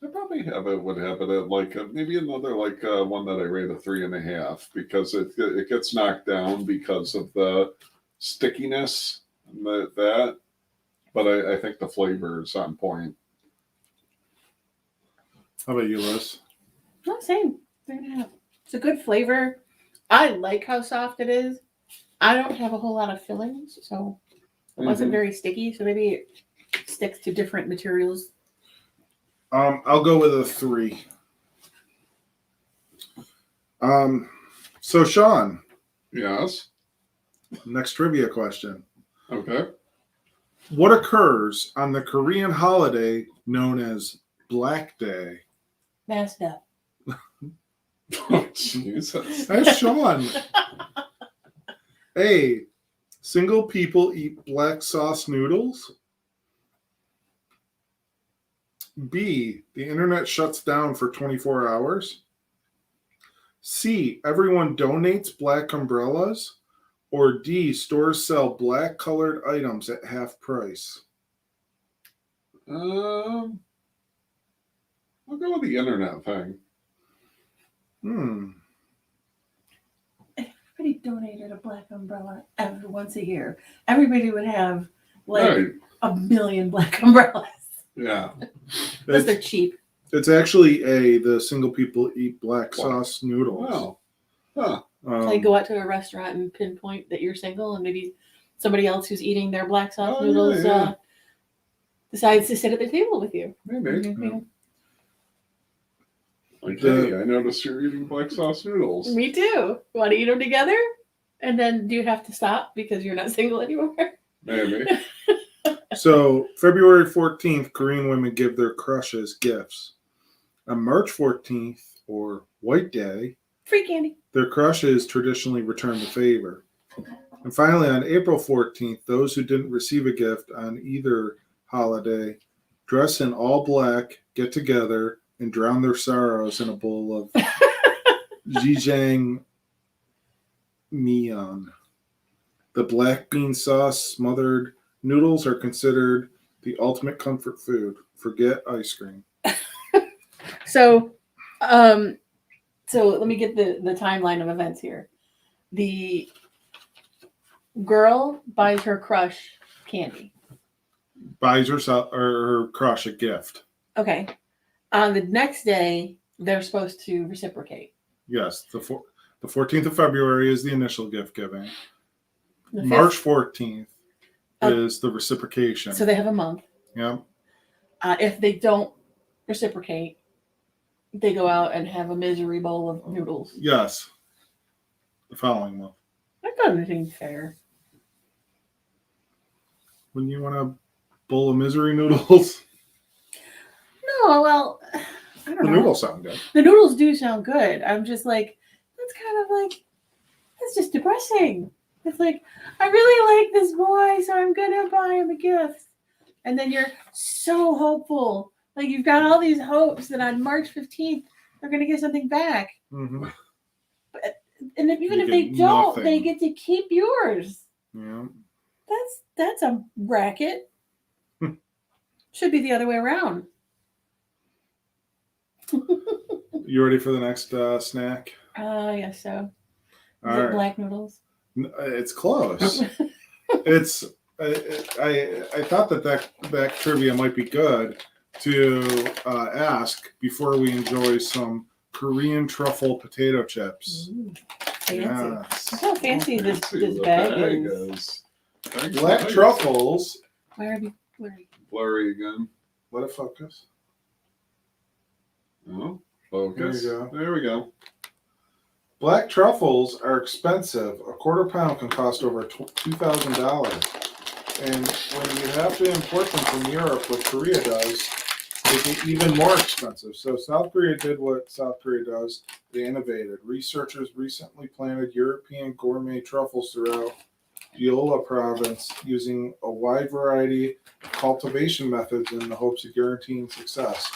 I probably would have it at like maybe another like one that I rate a 3.5 because it gets knocked down because of the stickiness and that. But I think the flavor is on point. how about you, Liz? No, same. 3.5. It's a good flavor. I like how soft it is. I don't have a whole lot of fillings, so it wasn't very sticky. So maybe it sticks to different materials. I'll go with a 3. So Shaun, Yes. next trivia question. Okay. What occurs on the Korean holiday known as Black Day? Messed up. Oh, Jesus. That's Shaun. A. Single people eat black sauce noodles. B. The internet shuts down for 24 hours. C. Everyone donates black umbrellas. Or D. Stores sell black colored items at half price. I'll go with the internet thing. Everybody donated a black umbrella every once a year. Everybody would have like a million black umbrellas. Yeah. Because they're cheap. It's actually the single people eat black sauce noodles. Wow. Huh. Like go out to a restaurant and pinpoint that you're single, and maybe somebody else who's eating their black sauce noodles decides to sit at the table with you. Maybe. Mm-hmm. Like, hey, I noticed you're eating black sauce noodles. Me too. Want to eat them together? And then do you have to stop because you're not single anymore? Maybe. So, February 14th, Korean women give their crushes gifts. On March 14th, or White Day, Free candy. their crushes traditionally return the favor. And finally, on April 14th, those who didn't receive a gift on either holiday dress in all black, get together, and drown their sorrows in a bowl of jjang myeon. The black bean sauce smothered noodles are considered the ultimate comfort food. Forget ice cream. So let me get the timeline of events here. The girl buys her crush candy. Buys herself or her crush a gift. Okay. On the next day, they're supposed to reciprocate. Yes, the 14th of February is the initial gift giving. The March 5th, 14th is the reciprocation. so they have a month. Yeah. If they don't reciprocate, they go out and have a misery bowl of noodles. Yes. the following month. That doesn't seem fair. When you want a bowl of misery noodles, No, well, I don't the know. noodles sound good. The noodles do sound good. I'm just like, that's just depressing. It's like, I really like this boy, so I'm gonna buy him a gift. And then you're so hopeful. Like you've got all these hopes that on March 15th they're gonna get something back. Mm-hmm. And even You if they get don't, nothing. they get to keep yours. Yeah. That's a racket. Should be the other way around. You ready for the next snack? Yes, so. Is All it right. black noodles? It's close. It's I thought that trivia might be good to ask before we enjoy some Korean truffle potato chips. Ooh, fancy. Yes. Look how fancy this The bag is. Bag's Black nice. truffles. Where are you? Blurry again. Let it focus. Oh, focus. There you go. There we go. Black truffles are expensive. A quarter pound can cost over $2,000. And when you have to import them from Europe, what Korea does, they get even more expensive. So South Korea did what South Korea does. They innovated. Researchers recently planted European gourmet truffles throughout Jeolla province using a wide variety of cultivation methods in the hopes of guaranteeing success.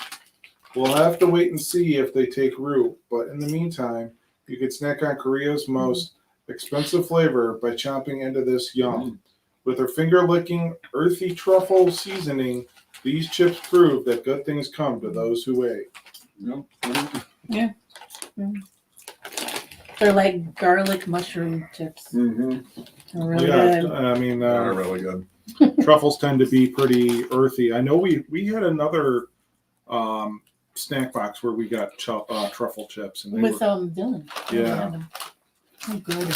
We'll have to wait and see if they take root, but in the meantime, you could snack on Korea's most expensive flavor by chomping into this yum. With their finger-licking, earthy truffle seasoning, these chips prove that good things come to those who wait. Yep. They're like garlic mushroom chips. Mm-hmm. They're really good. I mean, They're really good. truffles tend to be pretty earthy. I know we had another snack box where we got truffle chips, and they With were, Dylan. Yeah. Oh, good.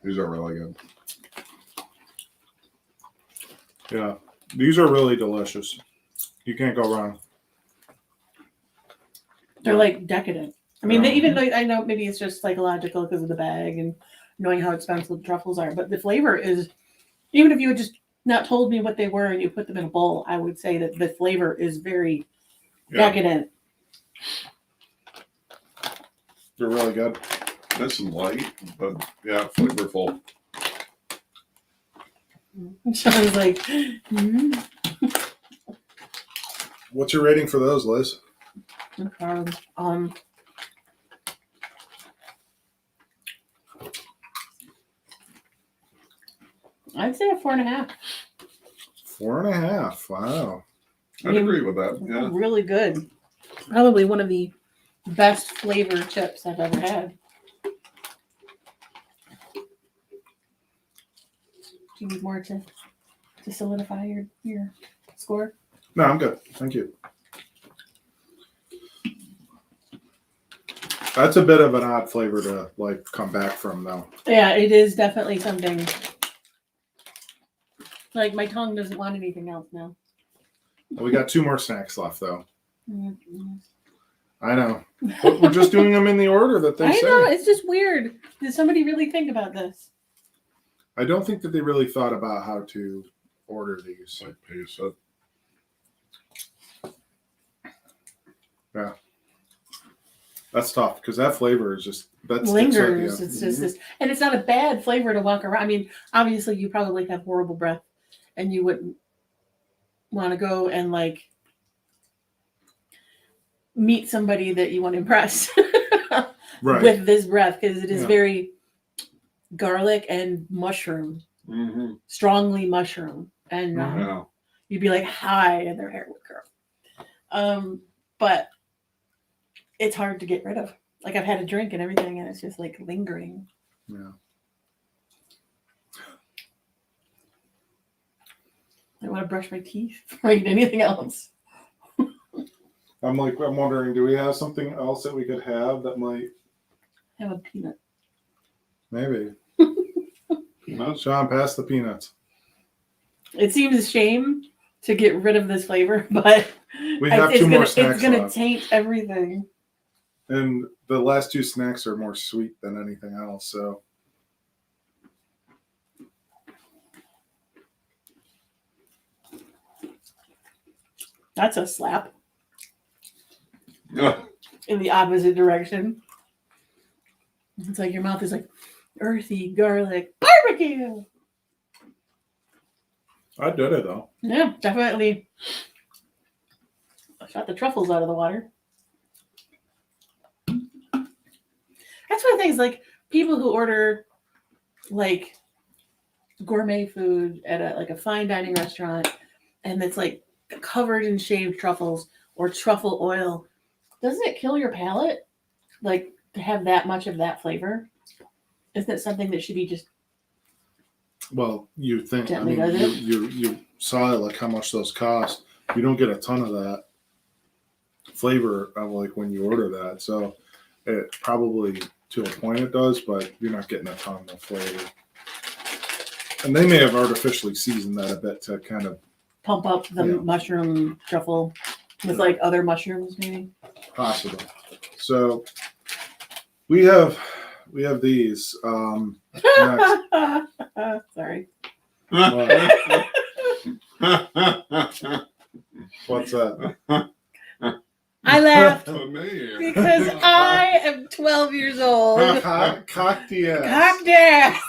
These are really good. yeah, these are really delicious. You can't go wrong. They're like decadent. I mean, Yeah. even though I know maybe it's just psychological because of the bag and knowing how expensive the truffles are, but the flavor is, even if you had just not told me what they were and you put them in a bowl, I would say that the flavor is very decadent. They're really good. Nice and light, but yeah, flavorful. Sean's like, What's your rating for those, Liz? okay. I'd say a 4.5. 4.5. Wow. I'd agree with that. Yeah. Really good. Probably one of the best flavored chips I've ever had. Do you need more to solidify your score? No, I'm good. Thank you. That's a bit of an odd flavor to like come back from, though. Yeah, it is definitely something. Like my tongue doesn't want anything else now. We got 2 more snacks left, though. Mm-hmm. I know. But we're just doing them in the order that they I say. know, it's just weird. Did somebody really think about this? I don't think that they really thought about how to order these. Like paste it. Yeah. That's tough because that flavor is just that sticks Lingers. with you. It's just this, and it's not a bad flavor to walk around. I mean, obviously, you probably have horrible breath, and you wouldn't want to go and like meet somebody that you want to impress Right. with this breath because it is Yeah. very garlic and mushroom, Mm-hmm. strongly mushroom, and Yeah. you'd be like, "Hi," and their hair would curl. But it's hard to get rid of. Like I've had a drink and everything, and it's just like lingering. Yeah. I want to brush my teeth before I eat anything else. I'm wondering, do we have something else that we could have that might Have a peanut. maybe? Peanuts. Sean, pass the peanuts. It seems a shame to get rid of this flavor, but We have two more snacks It's gonna left. taint everything. And the last two snacks are more sweet than anything else. So That's a slap Yeah. in the opposite direction. It's like your mouth is like earthy garlic barbecue. I did it though. Yeah, definitely. Shot the truffles out of the water. That's one of the things, like people who order like gourmet food at a fine dining restaurant, and it's like covered in shaved truffles or truffle oil. Doesn't it kill your palate? Like to have that much of that flavor? Isn't it something that should be just Well, you think I Gently mean does it? you saw like how much those cost. You don't get a ton of that flavor of like when you order that. So it probably to a point it does, but you're not getting a ton of flavor. And they may have artificially seasoned that a bit to kind of pump up the Yeah. mushroom truffle with like other mushrooms, maybe? possible. So we have these. Next. Sorry. What's that? I laughed Oh, man. because I am 12 years old. Cock the ass. Cocked ass.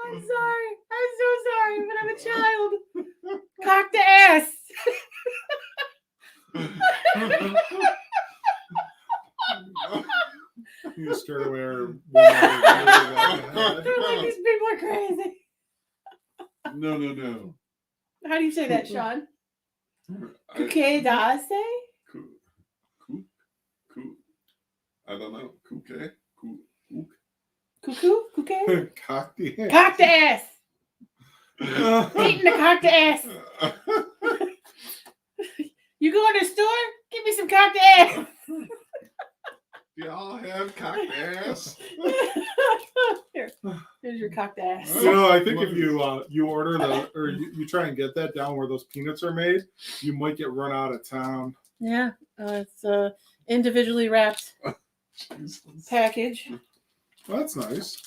I'm sorry. I'm so sorry, but I'm a child. Cocked ass. You start aware. They're like, these people are crazy. No. How do you say that, Sean? I- Que dase? Coo. I don't know. Cookie. Cuckoo? Cuckoo? Cock the ass. Cocked ass. Eating the cocked ass. You go in the store? Give me some cocked ass. Y'all have cocked ass. Here's your cocked ass. You know, I think if you order you try and get that down where those peanuts are made, you might get run out of town. Yeah, it's individually wrapped Jesus. package. Well, that's nice.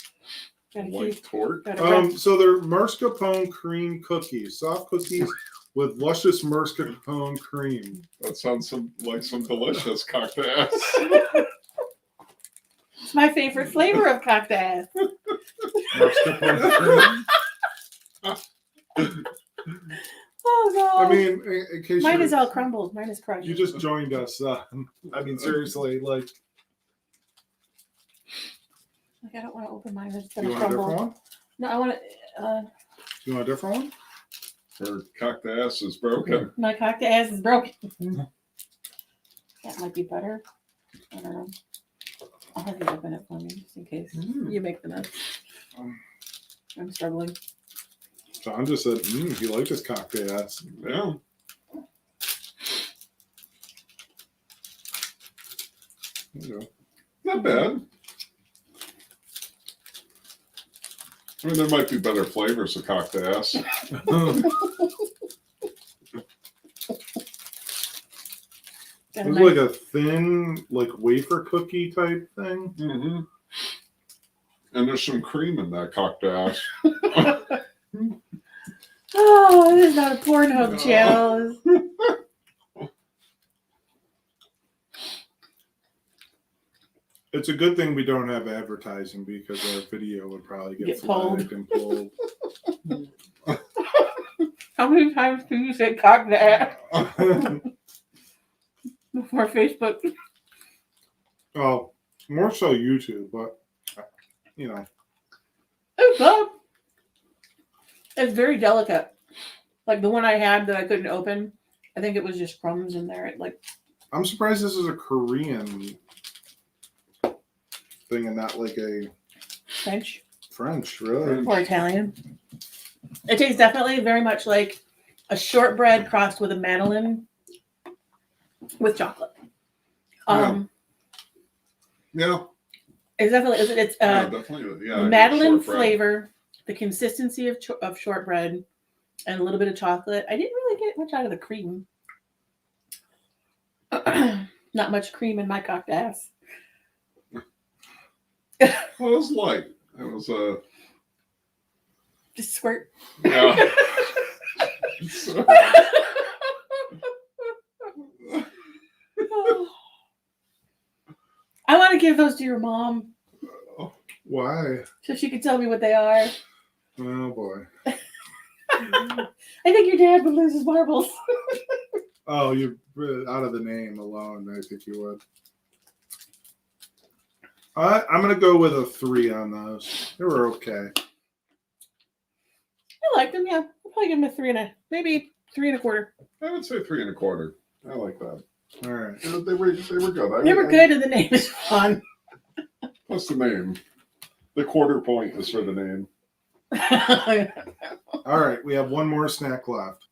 Gotta White keep. torque. Gotta wrap. So they're mascarpone cream cookies, soft cookies with luscious mascarpone cream. That sounds like some delicious cocked ass. It's my favorite flavor of cocked ass. Mascarpone cream. Oh god. I mean, in case mine is all crumbled. Mine is crushed. you just joined us. I mean, seriously, like, Like, I don't want to open mine. It's you gonna want a different crumble. one? No, I want to. You want a different one? Her cocked ass is broken. My cocked ass is broken. That might be better. I don't know. I'll have you open it for me just in case you make the mess. I'm struggling. John just said, he liked his cock ass. Yeah. There you go. Not bad. I mean, there might be better flavors of cocked ass. Got a It's nice- like a thin, like wafer cookie type thing. Mm-hmm. And there's some cream in that cocked ass. Oh, this is not a Pornhub channel. It's a good thing we don't have advertising because our video would probably get pulled. flagged and pulled. How many times can you say cocked ass before Facebook? Oh, more so YouTube, but you know. It's good. It's very delicate. Like the one I had that I couldn't open, I think it was just crumbs in there. It, like, I'm surprised this is a Korean thing and not like a French French, really. or Italian. It tastes definitely very much like a shortbread crossed with a Madeleine with chocolate. Yeah. It's definitely it's Yeah, definitely. Yeah, Madeleine shortbread. flavor the consistency of shortbread and a little bit of chocolate. I didn't really get much out of the cream. Not much cream in my cocked ass. Well, it was light. It was Just squirt. yeah. So- I want to give those to your mom Why? so she can tell me what they are. Oh boy. I think your dad would lose his marbles. Oh, you out of the name alone, I think you would. I'm gonna go with a 3 on those. They were okay. I liked them, yeah. I'll probably give them a 3.5, maybe 3.25. I would say 3 1/4. I like that. All right. They were good. They were good, and the name is fun. What's the name? The quarter point is for the name. All right. We have one more snack left.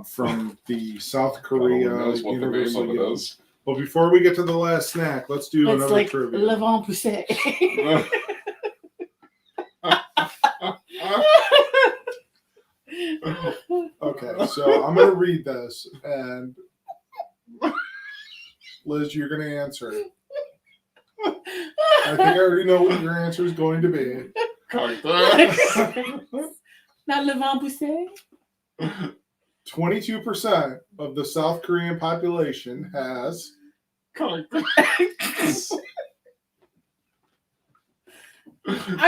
From the South Korea Who knows what the name Universal of it Yum. is? Well, before we get to the last snack, let's do It's another like trivia. Le Vent Poussé. Okay, so I'm gonna read this, and Liz, you're gonna answer it. I think I already know what your answer is going to be. Not Le Vent Poussé? 22% of the South Korean population has. Are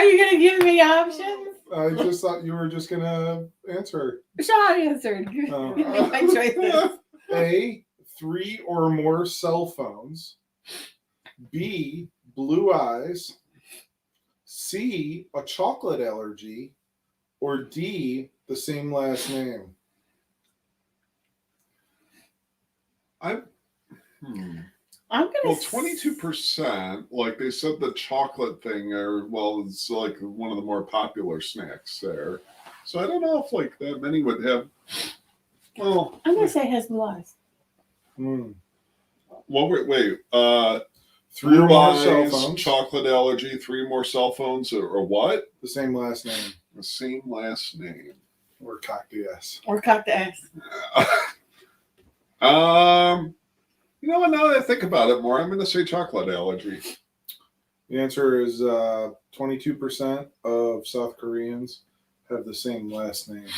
you going to give me options? I just thought you were just gonna answer. Shaun answered. Oh. Make my choices. A, 3 or more cell phones. B, blue eyes. C, a chocolate allergy. Or D, the same last name. I'm gonna. Well, 22%, like they said, the chocolate thing, it's like one of the more popular snacks there. So I don't know if like that many would have. Well, I'm gonna say it has blue eyes. well, wait. 3 or Blue more cell eyes, phones. chocolate allergy, 3 more cell phones, or what? The same last name. The same last name. Or cocked ass. Or cocked ass. You know what? Now that I think about it more, I'm going to say chocolate allergy. The answer is 22% of South Koreans have the same last name.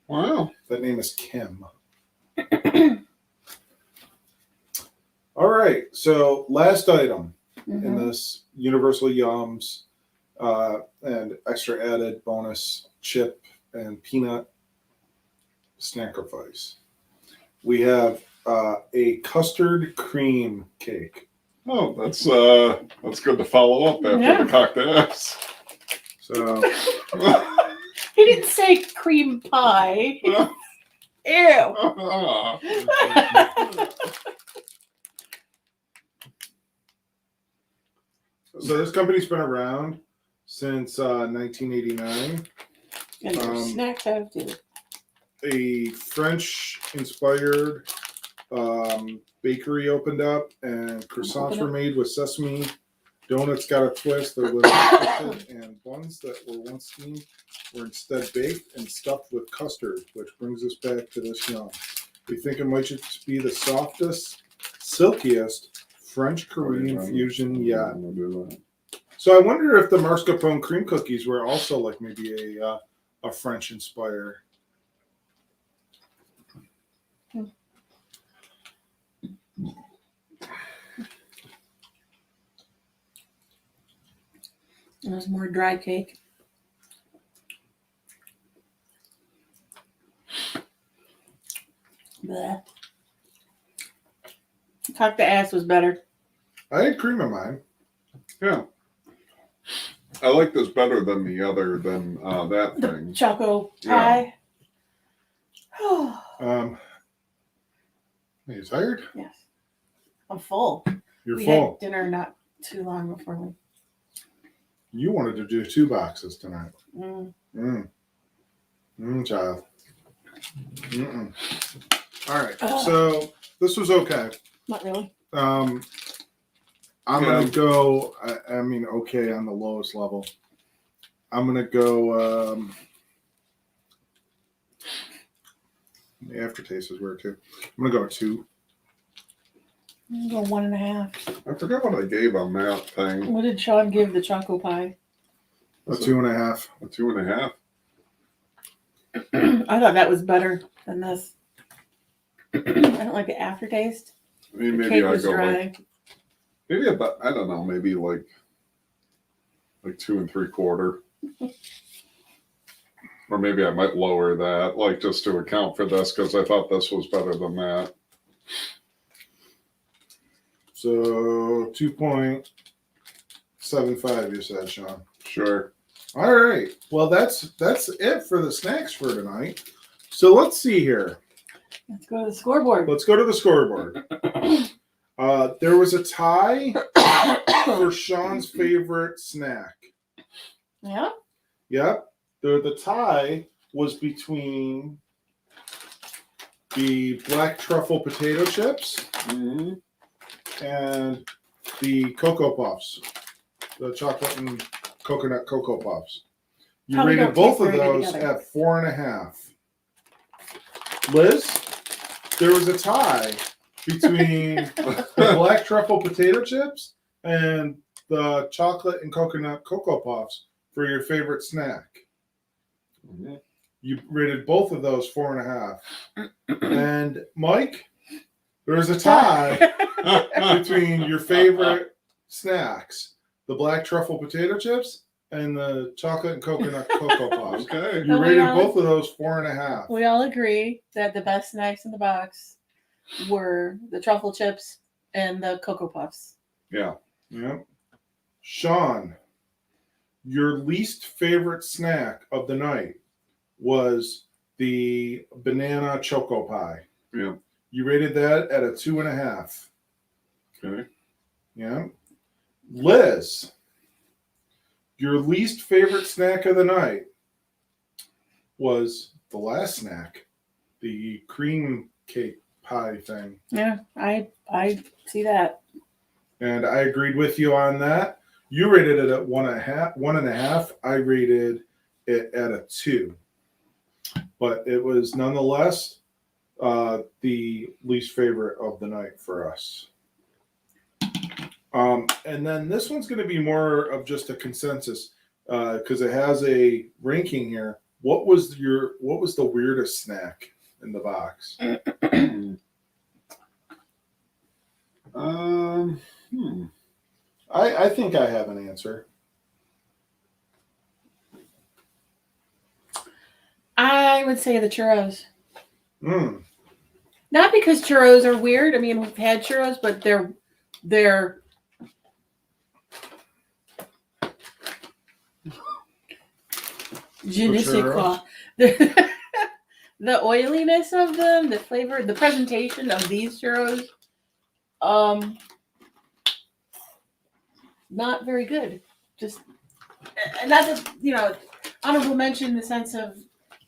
Wow. That name is Kim. All right. So last item in this Universal Yums and extra added bonus chip and peanut Snackrifice. We have a custard cream cake. Oh, that's good to follow up after Yeah. the cocked ass. So He didn't say cream pie. Ew. So this company's been around since 1989. And their snacks have too. A French-inspired bakery opened up, and croissants were made with sesame. Donuts got a twist. They're little twisted, and buns that were once steamed were instead baked and stuffed with custard, which brings us back to this yum. We think it might just be the softest, silkiest French-Korean fusion yet. So I wonder if the mascarpone cream cookies were also like maybe a French-inspired. It was more dry cake. Bleh. Cock the ass was better. I had cream in mine. Yeah. I like this better than that The thing. choco Yeah. pie. Are you tired? Yes. I'm full. You're We full. had dinner not too long before we. You wanted to do 2 boxes tonight. Child. Mm-mm. All right. So this was okay. Not really. I'm gonna go. I mean, okay on the lowest level. I'm gonna go. The aftertaste is weird too. I'm gonna go 2. I'm gonna go 1.5. I forgot what I gave on that thing. What did Shaun give the choco pie? A 2.5. A 2.5. I thought that was better than this. I don't like the aftertaste. I mean, The maybe cake I was go dry. like maybe about I don't know, maybe like 2 3/4. Or maybe I might lower that, like just to account for this, because I thought this was better than that. So 2.75, you said, Shaun. Sure. All right. Well, that's it for the snacks for tonight. So let's see here. Let's go to the scoreboard. Let's go to the scoreboard. There was a tie for Shaun's favorite snack. Yeah? Yep. The tie was between the black truffle potato chips Mm-hmm. and the Cocoa Puffs, the chocolate and coconut Cocoa Puffs. You Probably rated don't both taste of very good those together. at 4.5. Liz, there was a tie between the black truffle potato chips and the chocolate and coconut Cocoa Puffs for your favorite snack. Mm-hmm. You rated both of those 4.5. And Mike, there's a tie between your favorite snacks, the black truffle potato chips and the chocolate and coconut Cocoa Puffs. Okay. You Oh my rated God. both of those 4.5. We all agree that the best snacks in the box were the truffle chips and the Cocoa Puffs. Yeah. Yep. Shaun, your least favorite snack of the night was the banana choco pie. Yeah. You rated that at a 2.5. Okay. Yeah. Liz, your least favorite snack of the night was the last snack, the cream cake pie thing. Yeah, I see that. And I agreed with you on that. You rated it at 1.5. I rated it at a 2. But it was nonetheless the least favorite of the night for us. And then this one's going to be more of just a consensus because it has a ranking here. What was the weirdest snack in the box? I think I have an answer. I would say the churros. Mm. Not because churros are weird. I mean, we've had churros, but they're je ne sais quoi. The oiliness of them, the flavor, the presentation of these churros, not very good. Just, and not that, honorable mention in the sense of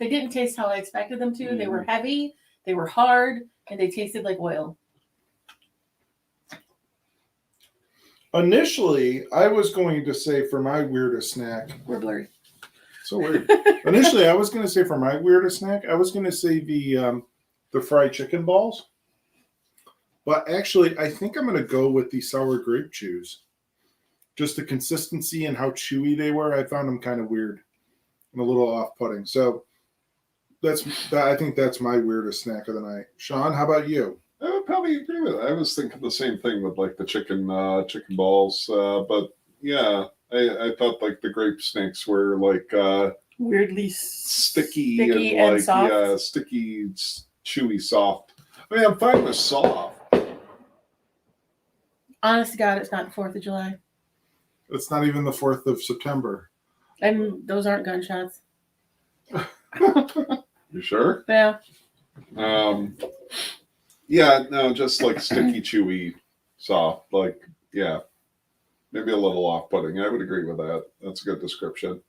they didn't taste how I expected them to. They were heavy, they were hard, and they tasted like oil. Initially, I was going to say for my weirdest snack. We're blurry. So weird. Initially, I was going to say for my weirdest snack, I was going to say the fried chicken balls. But actually, I think I'm going to go with the sour grape chews. Just the consistency and how chewy they were, I found them kind of weird and a little off-putting. So I think that's my weirdest snack of the night. Shaun, how about you? I would probably agree with it. I was thinking the same thing with like the chicken balls, but yeah, I thought like the grape snakes were like Weirdly sticky and like soft. yeah, sticky, chewy, soft. I mean, I'm fine with soft. Honest to God, it's not the 4th of July. It's not even the 4th of September. And those aren't gunshots. You sure? Yeah. Yeah, no, just like sticky, chewy, soft. Like, yeah, maybe a little off-putting. I would agree with that. That's a good description.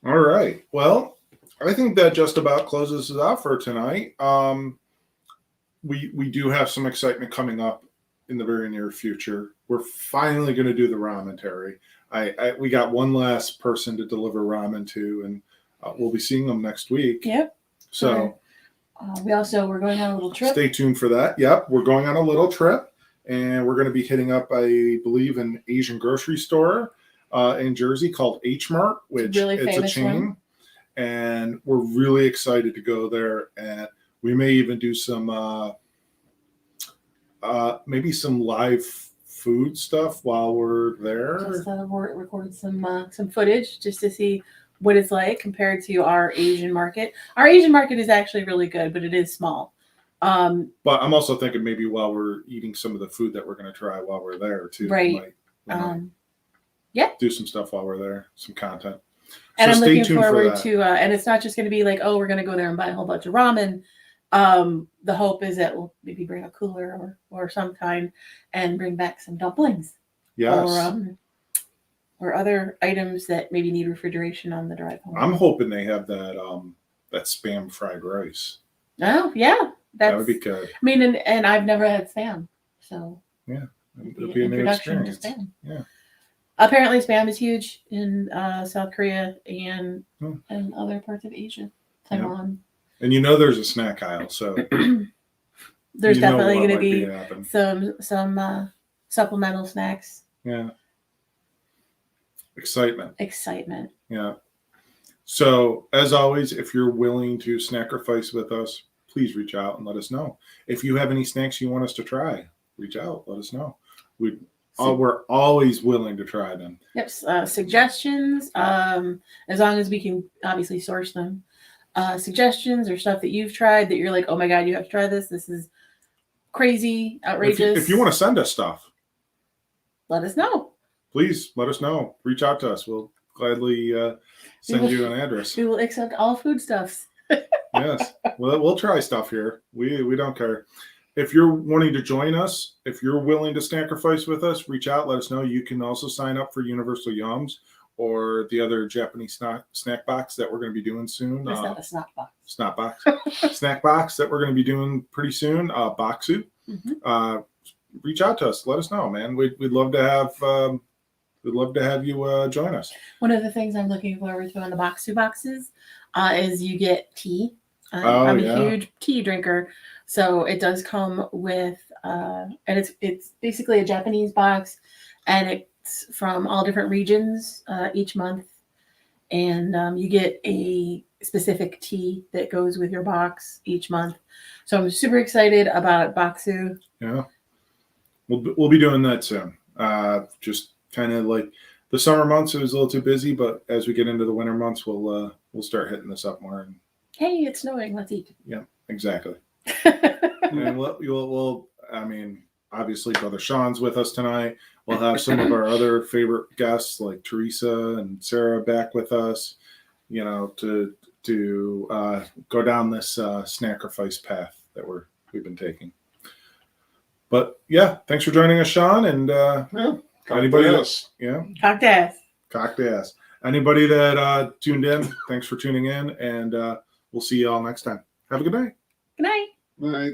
All right. Well, I think that just about closes it out for tonight. We do have some excitement coming up in the very near future. We're finally going to do the ramen, Terry. We got one last person to deliver ramen to, and we'll be seeing them next week. Yep. So we're going on a little trip. stay tuned for that. Yep, we're going on a little trip, and we're going to be hitting up, I believe, an Asian grocery store in Jersey called H Mart, which Really it's a famous chain. one. And we're really excited to go there, and we may even do some maybe some live food stuff while we're there. Just record some footage just to see what it's like compared to our Asian market. Our Asian market is actually really good, but it is small. But I'm also thinking maybe while we're eating some of the food that we're going to try while we're there too. Right. We might Yeah. do some stuff while we're there, some content. And So I'm stay looking tuned for forward that. to, and it's not just going to be like, oh, we're going to go there and buy a whole bunch of ramen. The hope is that we'll maybe bring a cooler or some kind and bring back some dumplings. Yes. Or other items that maybe need refrigeration on the drive home. I'm hoping they have that Spam fried rice. Oh, yeah. That would be good. I mean, and I've never had Spam. So It'll be a new introduction to experience. Spam. Yeah. Apparently, Spam is huge in South Korea and other parts of Asia. Taiwan. And there's a snack aisle, so There's definitely what going to might be happening. some supplemental snacks. Yeah. Excitement. Yeah. So, as always, if you're willing to Snackrifice with us, please reach out and let us know. If you have any snacks you want us to try, reach out. Let us know. We're always willing to try them. Yep. Suggestions, as long as we can obviously source them. Suggestions or stuff that you've tried that you're like, oh my God, you have to try this. This is crazy, outrageous. If you want to send us stuff, let us know. Please let us know. Reach out to us. We'll gladly send you an address. We will accept all foodstuffs. Yes. We'll try stuff here. We don't care. If you're wanting to join us, if you're willing to Snackrifice with us, reach out. Let us know. You can also sign up for Universal Yums or the other Japanese snack box that we're going to be doing soon. That's not a snack box. Snack box. Snack box that we're going to be doing pretty soon. Boxu. Mm-hmm. Reach out to us. Let us know, man. We'd love to have. We'd love to have you join us. One of the things I'm looking forward to on the Boxu boxes is you get tea. I'm a huge tea drinker, so it does come with, and it's basically a Japanese box, and it's from all different regions each month, and you get a specific tea that goes with your box each month. So I'm super excited about Boxu. Yeah, we'll be doing that soon. Just kind of like the summer months, it was a little too busy, but as we get into the winter months, we'll start hitting this up more. And hey, it's snowing. Let's eat. Yeah, exactly. And we'll. I mean, obviously, Brother Shaun's with us tonight. We'll have some of our other favorite guests like Teresa and Sarah back with us. To go down this Snackrifice path that we've been taking. But yeah, thanks for joining us, Shaun. And anybody else? Yeah. Cocked ass. Anybody that tuned in, thanks for tuning in, and we'll see you all next time. Have a good night. Good night. Right.